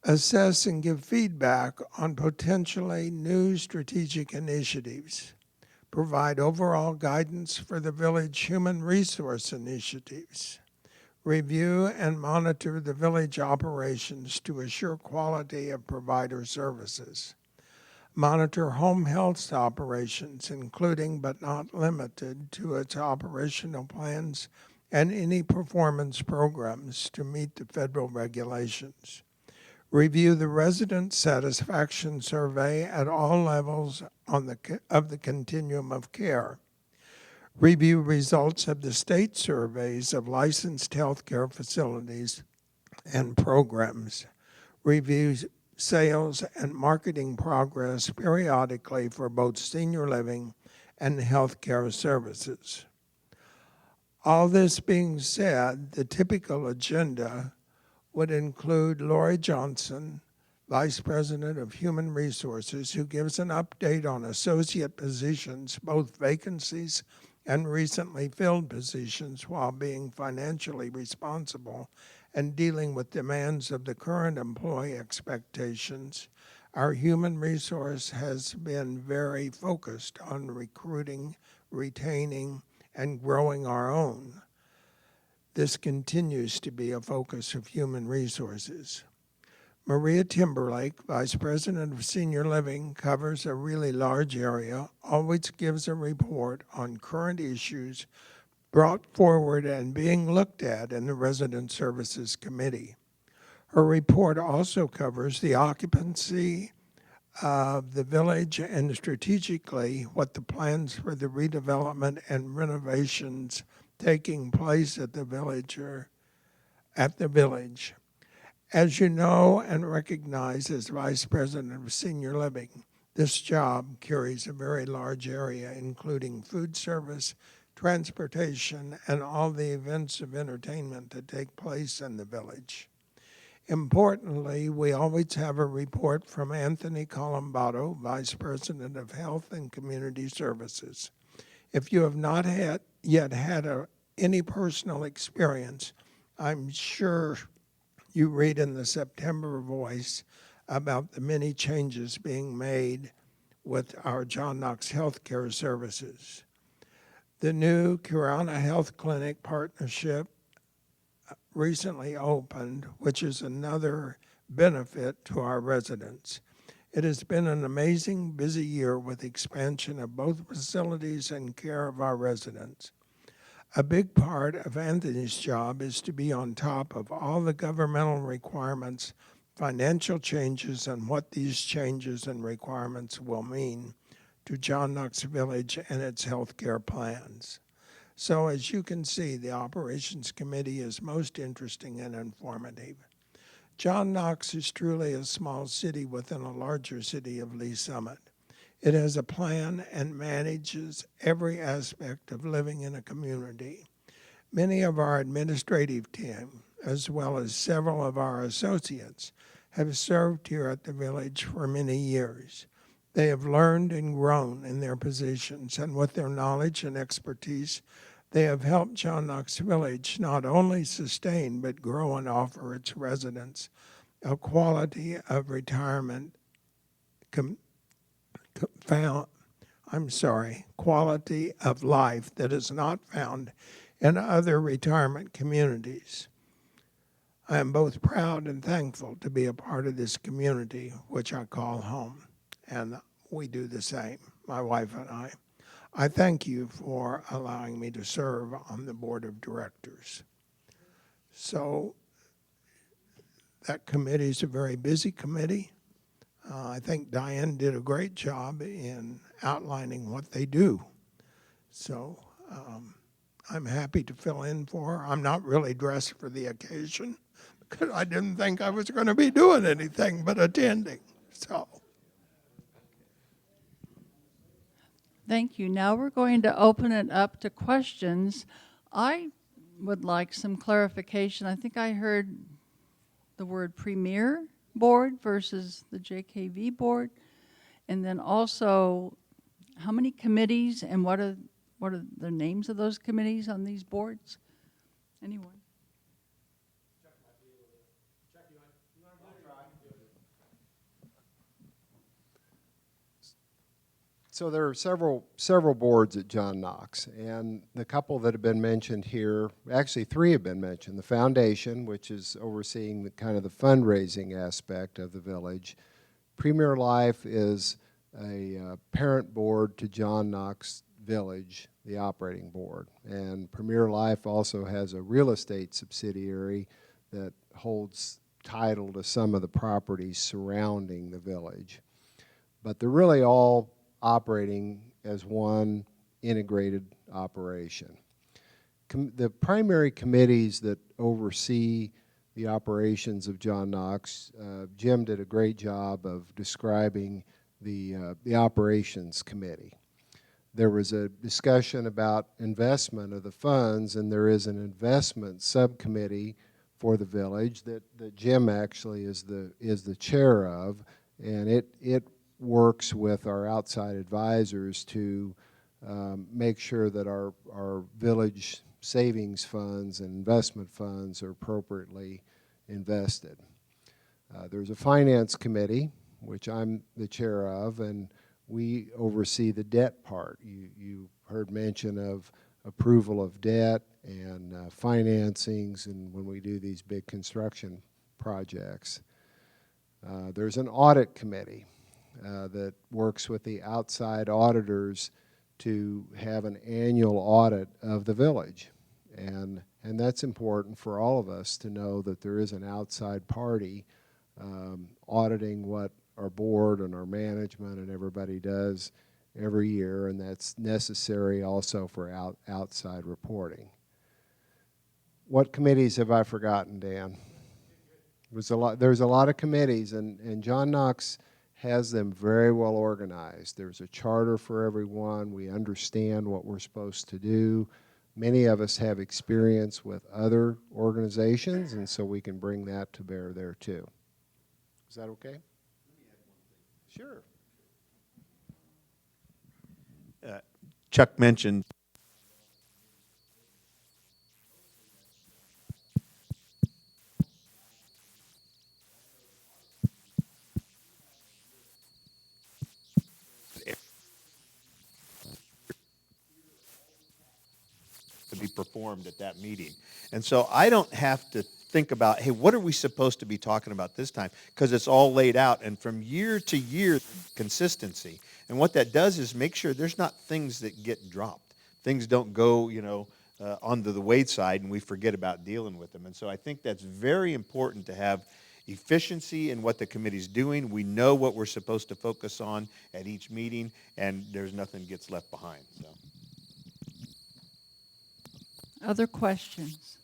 assess and give feedback on potentially new strategic initiatives, provide overall guidance for the village human resource initiatives, review and monitor the village operations to assure quality of provider services, monitor home health operations, including but not limited to its operational plans and any performance programs to meet the federal regulations, review the resident satisfaction survey at all levels of the continuum of care, review results of the state surveys of licensed healthcare facilities and programs, review sales and marketing progress periodically for both senior living and healthcare services. All this being said, the typical agenda would include Lori Johnson, Vice President of Human Resources, who gives an update on associate positions, both vacancies and recently filled positions, while being financially responsible and dealing with demands of the current employee expectations. Our human resource has been very focused on recruiting, retaining, and growing our own. This continues to be a focus of human resources. Maria Timberlake, Vice President of Senior Living, covers a really large area, always gives a report on current issues brought forward and being looked at in the Resident Services Committee. Her report also covers the occupancy of the village and strategically what the plans for the redevelopment and renovations taking place at the village are at the village. As you know and recognize as Vice President of Senior Living, this job carries a very large area, including food service, transportation, and all the events of entertainment that take place in the village. Importantly, we always have a report from Anthony Colombato, Vice President of Health and Community Services. If you have not yet had any personal experience. I'm sure you read in the September Voice about the many changes being made with our John Knox healthcare services. The new Curana Health Clinic partnership recently opened, which is another benefit to our residents. It has been an amazing, busy year with expansion of both facilities and care of our residents. A big part of Anthony's job is to be on top of all the governmental requirements, financial changes, and what these changes and requirements will mean to John Knox Village and its healthcare plans. So as you can see, the Operations Committee is most interesting and informative. John Knox is truly a small city within a larger city of Lee Summit. It has a plan and manages every aspect of living in a community. Many of our administrative team, as well as several of our associates, have served here at the village for many years. They have learned and grown in their positions, and with their knowledge and expertise, they have helped John Knox Village not only sustain but grow and offer its residents a quality of retirement quality of life that is not found in other retirement communities. I am both proud and thankful to be a part of this community, which I call home, and we do the same, my wife and I. I thank you for allowing me to serve on the board of directors. So that committee is a very busy committee. I think Diane did a great job in outlining what they do. So I'm happy to fill in for her. I'm not really dressed for the occasion because I didn't think I was going to be doing anything but attending. So. Thank you. Now we're going to open it up to questions. I would like some clarification. I think I heard the word Premier Board versus the JKV Board. And then also, how many committees and what are the names of those committees on these boards? Anyone? So there are several boards at John Knox, and the couple that have been mentioned here, actually 3 have been mentioned. The foundation, which is overseeing the kind of the fundraising aspect of the village. Premier Life is a parent board to John Knox Village, the operating board. And Premier Life also has a real estate subsidiary that holds title to some of the properties surrounding the village. But they're really all operating as one integrated operation. The primary committees that oversee the operations of John Knox, Jim did a great job of describing the operations committee. There was a discussion about investment of the funds, and there is an investment subcommittee for the village that Jim actually is the chair of, and it works with our outside advisors to make sure that our village savings funds and investment funds are appropriately invested. There's a finance committee, which I'm the chair of, and we oversee the debt part. You heard mention of approval of debt and financings, and when we do these big construction projects. There's an audit committee that works with the outside auditors to have an annual audit of the village. And that's important for all of us to know that there is an outside party auditing what our board and our management and everybody does every year, and that's necessary also for outside reporting. What committees have I forgotten, Dan? There's a lot of committees, and John Knox has them very well organized. There's a charter for everyone. We understand what we're supposed to do. Many of us have experience with other organizations, and so we can bring that to bear there too. Is that okay? Sure. Chuck mentioned be performed at that meeting. And so I don't have to think about, hey, what are we supposed to be talking about this time? Because it's all laid out, and from year to year, consistency. And what that does is make sure there's not things that get dropped. Things don't go, onto the wayside, and we forget about dealing with them. And so I think that's very important to have efficiency in what the committee's doing. We know what we're supposed to focus on at each meeting, and there's nothing gets left behind. So. Other questions?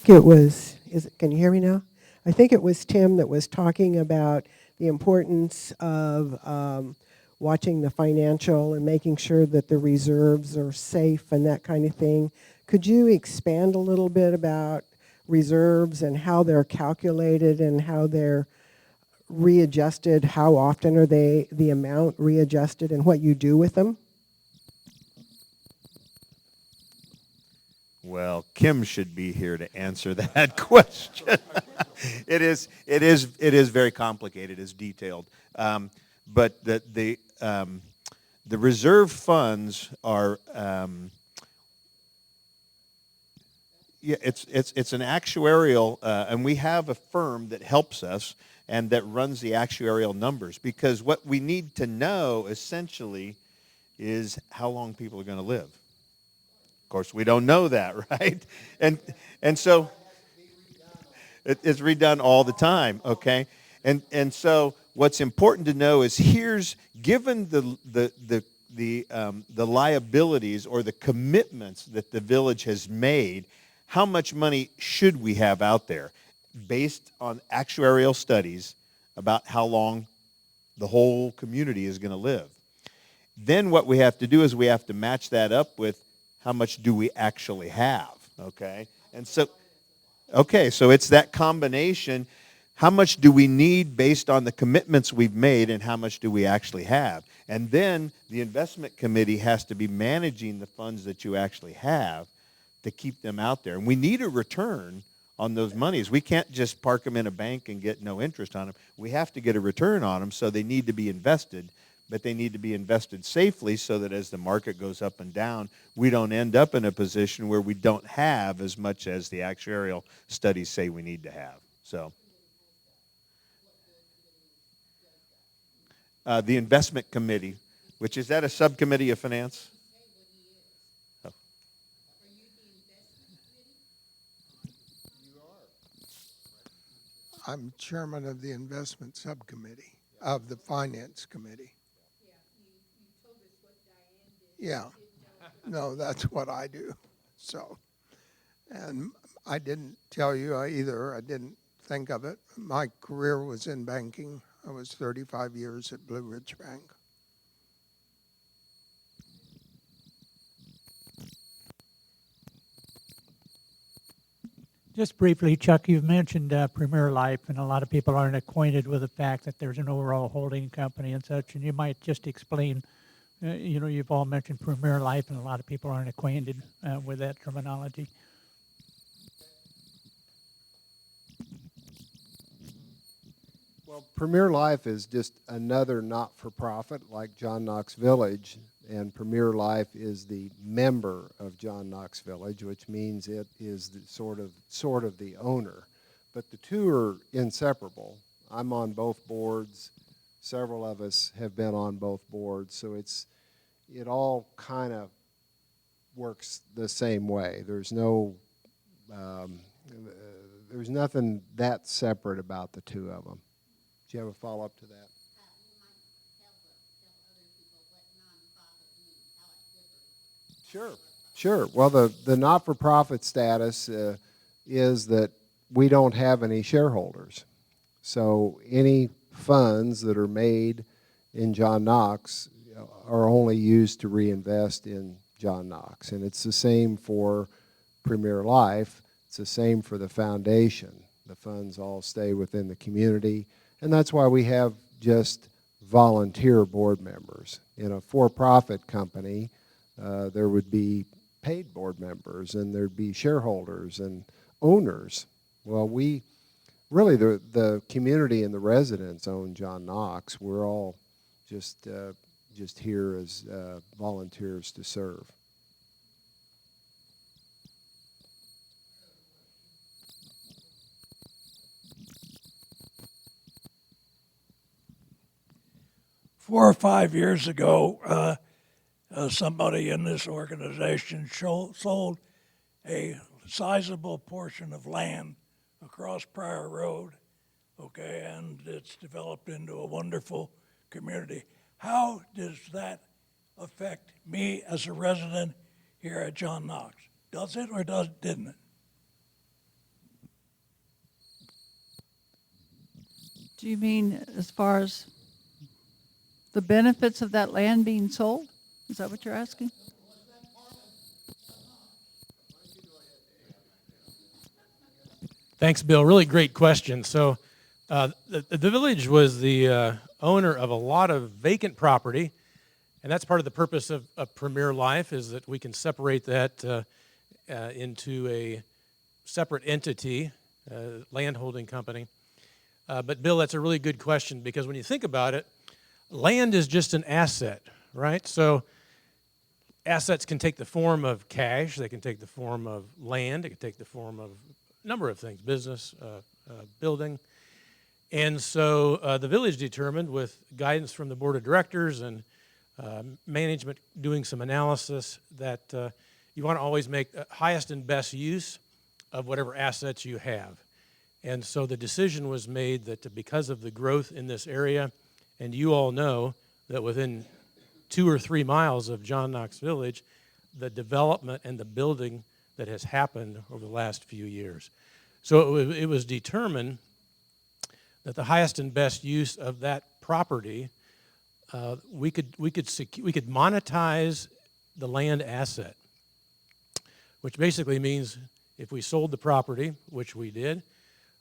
Can you hear me now? I think it was Tim that was talking about the importance of watching the financial and making sure that the reserves are safe and that kind of thing. Could you expand a little bit about reserves and how they're calculated and how they're readjusted? How often are the amount readjusted, and what you do with them? Well, Kim should be here to answer that question. It is very complicated, it's detailed. But the reserve funds are it's an actuarial, and we have a firm that helps us and that runs the actuarial numbers, because what we need to know essentially is how long people are going to live. Of course, we don't know that, right? And so it's redone all the time, okay? And so what's important to know is given the liabilities or the commitments that the village has made, how much money should we have out there based on actuarial studies about how long the whole community is going to live. Then what we have to do is we have to match that up with how much do we actually have, okay? And so, so it's that combination. How much do we need based on the commitments we've made, and how much do we actually have? And then the investment committee has to be managing the funds that you actually have to keep them out there. And we need a return on those monies. We can't just park them in a bank and get no interest on them. We have to get a return on them, so they need to be invested, but they need to be invested safely so that as the market goes up and down, we don't end up in a position where we don't have as much as the actuarial studies say we need to have. So, the investment committee, which is that a subcommittee of finance? Oh. I'm chairman of the investment subcommittee of the finance committee. Yeah, no, that's what I do. So, and I didn't tell you either. I didn't think of it. My career was in banking. I was 35 years at Blue Ridge Bank. Just briefly, Chuck, you've mentioned Premier Life, and a lot of people aren't acquainted with the fact that there's an overall holding company and such, and you might just explain, you've all mentioned Premier Life, and a lot of people aren't acquainted with that terminology. Well, Premier Life is just another not-for-profit like John Knox Village, and Premier Life is the member of John Knox Village, which means it is the sort of the owner. But the two are inseparable. I'm on both boards. Several of us have been on both boards, so it all kind of works the same way. There's there's nothing that separate about the two of them. Do you have a follow-up to that? Sure. Well, the not-for-profit status is that we don't have any shareholders. So any funds that are made in John Knox are only used to reinvest in John Knox. And it's the same for Premier Life. It's the same for the foundation. The funds all stay within the community. And that's why we have just volunteer board members. In a for-profit company, there would be paid board members, and there'd be shareholders and owners. Well, the community and the residents own John Knox. We're all just just here as volunteers to serve. Four or 5 years ago, somebody in this organization sold a sizable portion of land across Pryor Road, okay, and it's developed into a wonderful community. How does that affect me as a resident here at John Knox? Does it or didn't it? Do you mean as far as the benefits of that land being sold? Is that what you're asking? Thanks, Bill. Really great question. So the village was the owner of a lot of vacant property, and that's part of the purpose of Premier Life, is that we can separate that into a separate entity, landholding company. But Bill, that's a really good question, because when you think about it, land is just an asset, right? So assets can take the form of cash, they can take the form of land, it can take the form of a number of things, business, building. And so the village determined, with guidance from the board of directors and management doing some analysis, that you want to always make the highest and best use of whatever assets you have. And so the decision was made that because of the growth in this area, and you all know that within 2 or 3 miles of John Knox Village, the development and the building that has happened over the last few years. So it was determined that the highest and best use of that property, we could monetize the land asset, which basically means if we sold the property, which we did,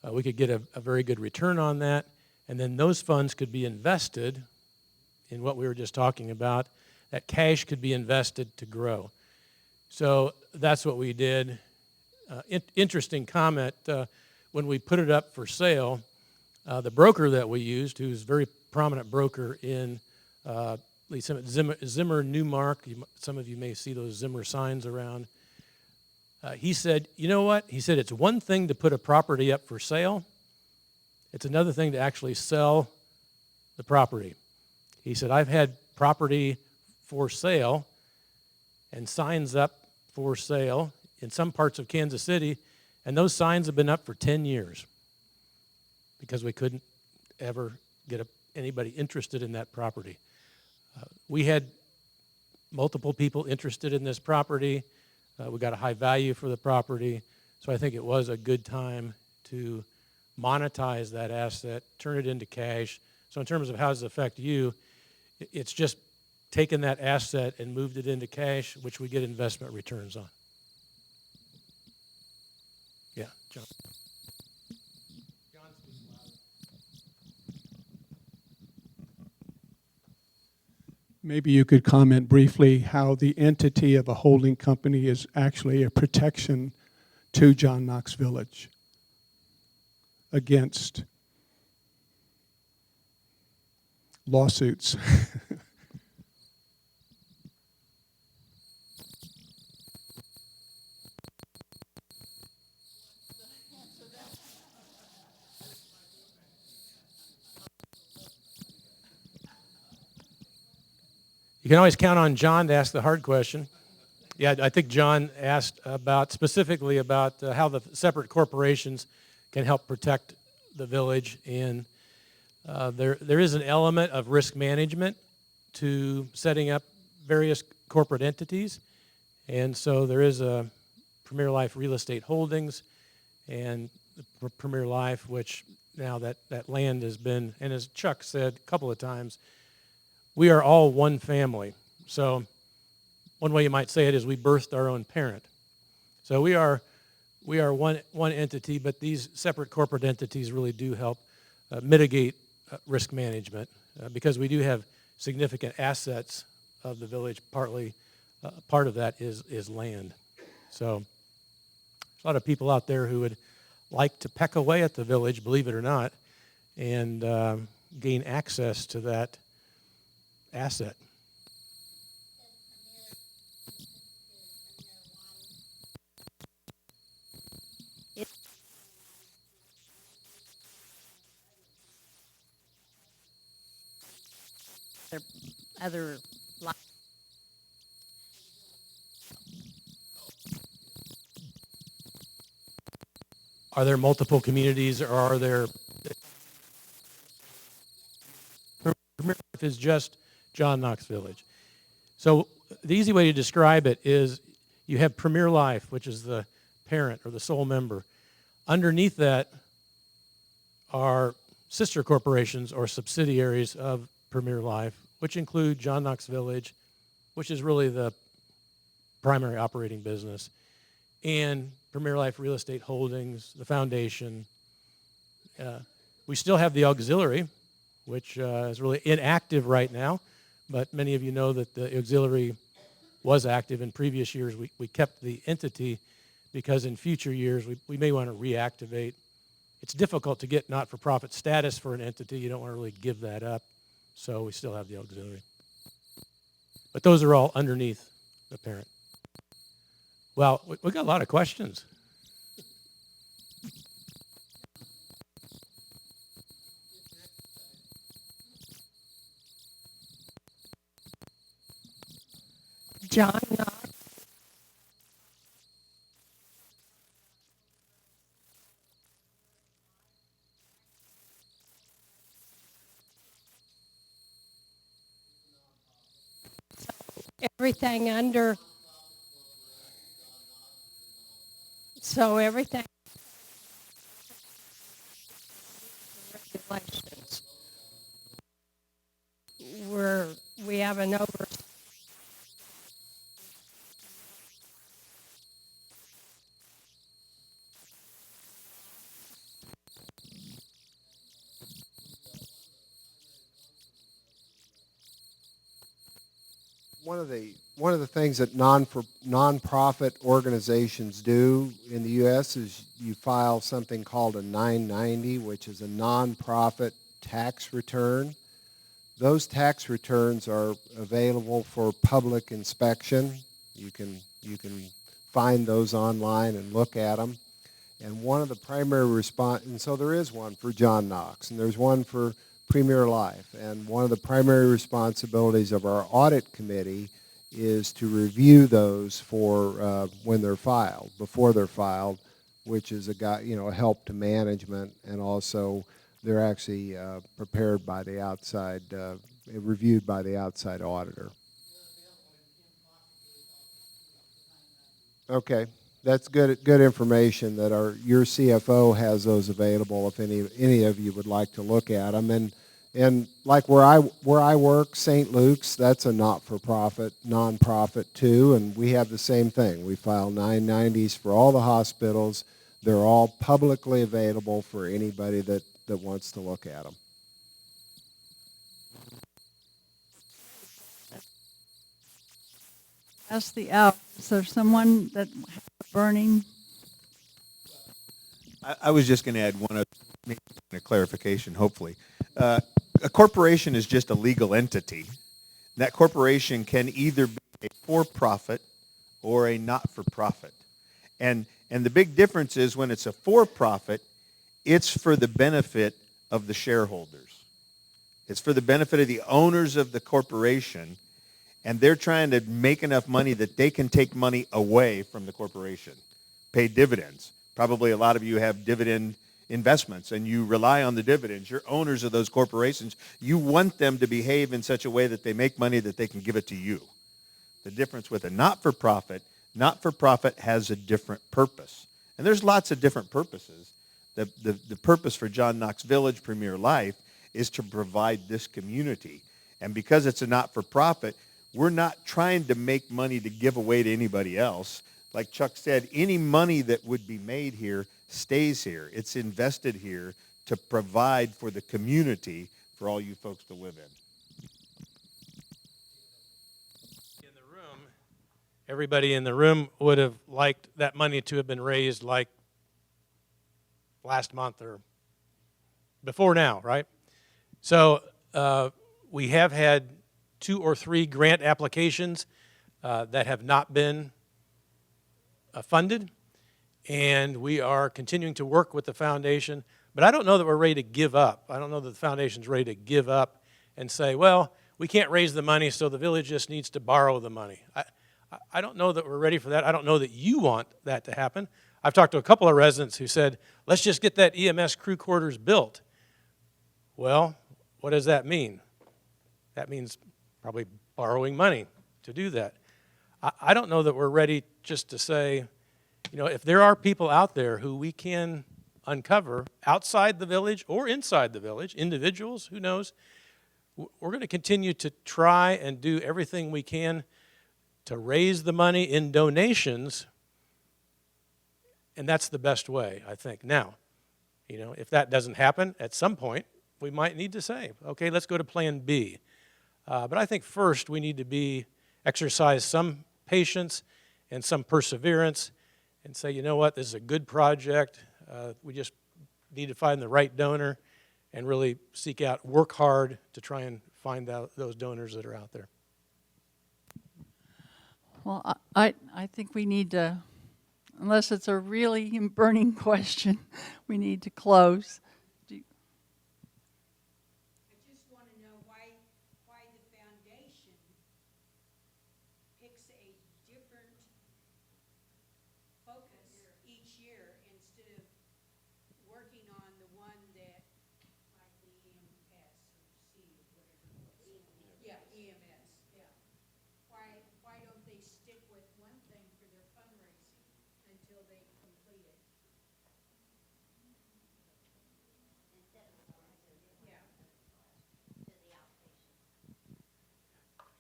we could get a very good return on that, and then those funds could be invested in what we were just talking about. That cash could be invested to grow. So that's what we did. Interesting comment, when we put it up for sale, the broker that we used, who's a very prominent broker in Zimmer Newmark, some of you may see those Zimmer signs around, he said, you know what? He said, it's one thing to put a property up for sale. It's another thing to actually sell the property. He said, I've had property for sale and signs up for sale in some parts of Kansas City, and those signs have been up for 10 years because we couldn't ever get anybody interested in that property. We had multiple people interested in this property. We got a high value for the property, so I think it was a good time to monetize that asset, turn it into cash. So in terms of how does it affect you, it's just taken that asset and moved it into cash, which we get investment returns on. Yeah, John. Maybe you could comment briefly how the entity of a holding company is actually a protection to John Knox Village against lawsuits. You can always count on John to ask the hard question. Yeah, I think John asked specifically about how the separate corporations can help protect the village, and there is an element of risk management to setting up various corporate entities, and so there is a Premier Life Real Estate Holdings and Premier Life, which now that land has been, and as Chuck said a couple of times, we are all one family. So one way you might say it is we birthed our own parent. So we are one entity, but these separate corporate entities really do help mitigate risk management because we do have significant assets of the village. Partly, part of that is land. So there's a lot of people out there who would like to peck away at the village, believe it or not, and gain access to that asset. other Are there multiple communities, or are there? Premier Life is just John Knox Village. So the easy way to describe it is you have Premier Life, which is the parent or the sole member. Underneath that are sister corporations or subsidiaries of Premier Life, which include John Knox Village, which is really the primary operating business, and Premier Life Real Estate Holdings, the foundation. We still have the auxiliary, which is really inactive right now, but many of you know that the auxiliary was active in previous years. We kept the entity because in future years we may want to reactivate. It's difficult to get not-for-profit status for an entity. You don't want to really give that up, so we still have the auxiliary. But those are all underneath the parent. Well, we got a lot of questions. John Knox. Everything under, so everything regulations. We have an over. One of the things that nonprofit organizations do in the U.S. is you file something called a 990, which is a nonprofit tax return. Those tax returns are available for public inspection. You can find those online and look at them. And one of the primary and so there is one for John Knox, and there's one for Premier Life. And one of the primary responsibilities of our audit committee is to review those for when they're filed, before they're filed, which is a help to management, and also they're actually prepared by the outside, reviewed by the outside auditor. Okay, that's good information that your CFO has those available if any of you would like to look at them. And like where I work, St. Luke's, that's a not-for-profit, nonprofit too, and we have the same thing. We file 990s for all the hospitals. They're all publicly available for anybody that wants to look at them. That's the out. Is there someone that has a burning? I was just going to add one other clarification, hopefully. A corporation is just a legal entity. That corporation can either be a for-profit or a not-for-profit. And the big difference is when it's a for-profit, it's for the benefit of the shareholders. It's for the benefit of the owners of the corporation, and they're trying to make enough money that they can take money away from the corporation, pay dividends. Probably a lot of you have dividend investments, and you rely on the dividends. You're owners of those corporations. You want them to behave in such a way that they make money that they can give it to you. The difference with a not-for-profit has a different purpose. And there's lots of different purposes. The purpose for John Knox Village Premier Life is to provide this community. And because it's a not-for-profit, we're not trying to make money to give away to anybody else. Like Chuck said, any money that would be made here stays here. It's invested here to provide for the community for all you folks to live in. Everybody in the room would have liked that money to have been raised like last month or before now, right? So we have had 2 or 3 grant applications that have not been funded, and we are continuing to work with the foundation, but I don't know that we're ready to give up. I don't know that the foundation's ready to give up and say, well, we can't raise the money, so the village just needs to borrow the money. I don't know that we're ready for that. I don't know that you want that to happen. I've talked to a couple of residents who said, let's just get that EMS crew quarters built. Well, what does that mean? That means probably borrowing money to do that. I don't know that we're ready just to say, you know, if there are people out there who we can uncover outside the village or inside the village, individuals, who knows, we're going to continue to try and do everything we can to raise the money in donations, and that's the best way, I think. Now, you know, if that doesn't happen, at some point, we might need to say, okay, let's go to plan B. But I think first we need to exercise some patience and some perseverance and say, you know what, this is a good project. We just need to find the right donor and really seek out, work hard to try and find out those donors that are out there. Well, I think we need to, unless it's a really burning question, we need to close.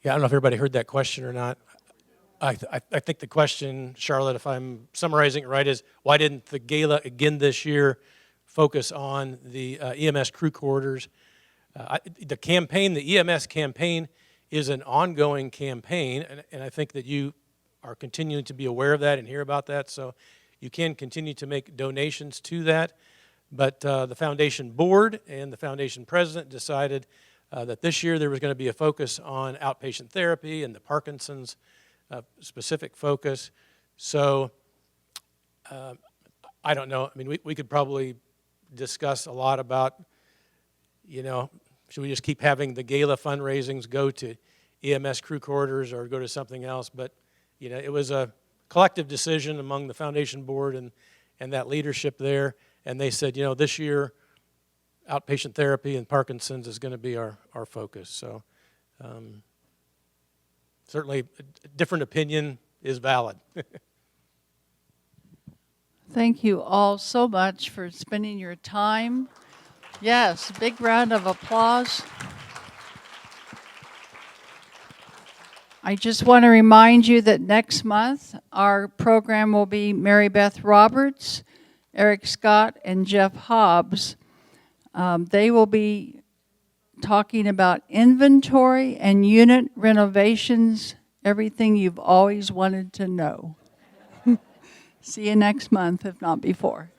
Yeah, I don't know if everybody heard that question or not. I think the question, Charlotte, if I'm summarizing it right, is why didn't the gala again this year focus on the EMS crew quarters? The campaign, the EMS campaign, is an ongoing campaign, and I think that you are continuing to be aware of that and hear about that, so you can continue to make donations to that. But the foundation board and the foundation president decided that this year there was going to be a focus on outpatient therapy and the Parkinson's specific focus. So I don't know. I mean, we could probably discuss a lot about, you know, should we just keep having the gala fundraisings go to EMS crew quarters or go to something else? But, you know, it was a collective decision among the foundation board and that leadership there. And they said, you know, this year, outpatient therapy and Parkinson's is going to be our focus. So certainly a different opinion is valid. Thank you all so much for spending your time. Yes, big round of applause. I just want to remind you that next month our program will be Mary Beth Roberts, Eric Scott, and Jeff Hobbs. They will be talking about inventory and unit renovations, everything you've always wanted to know. See you next month, if not before.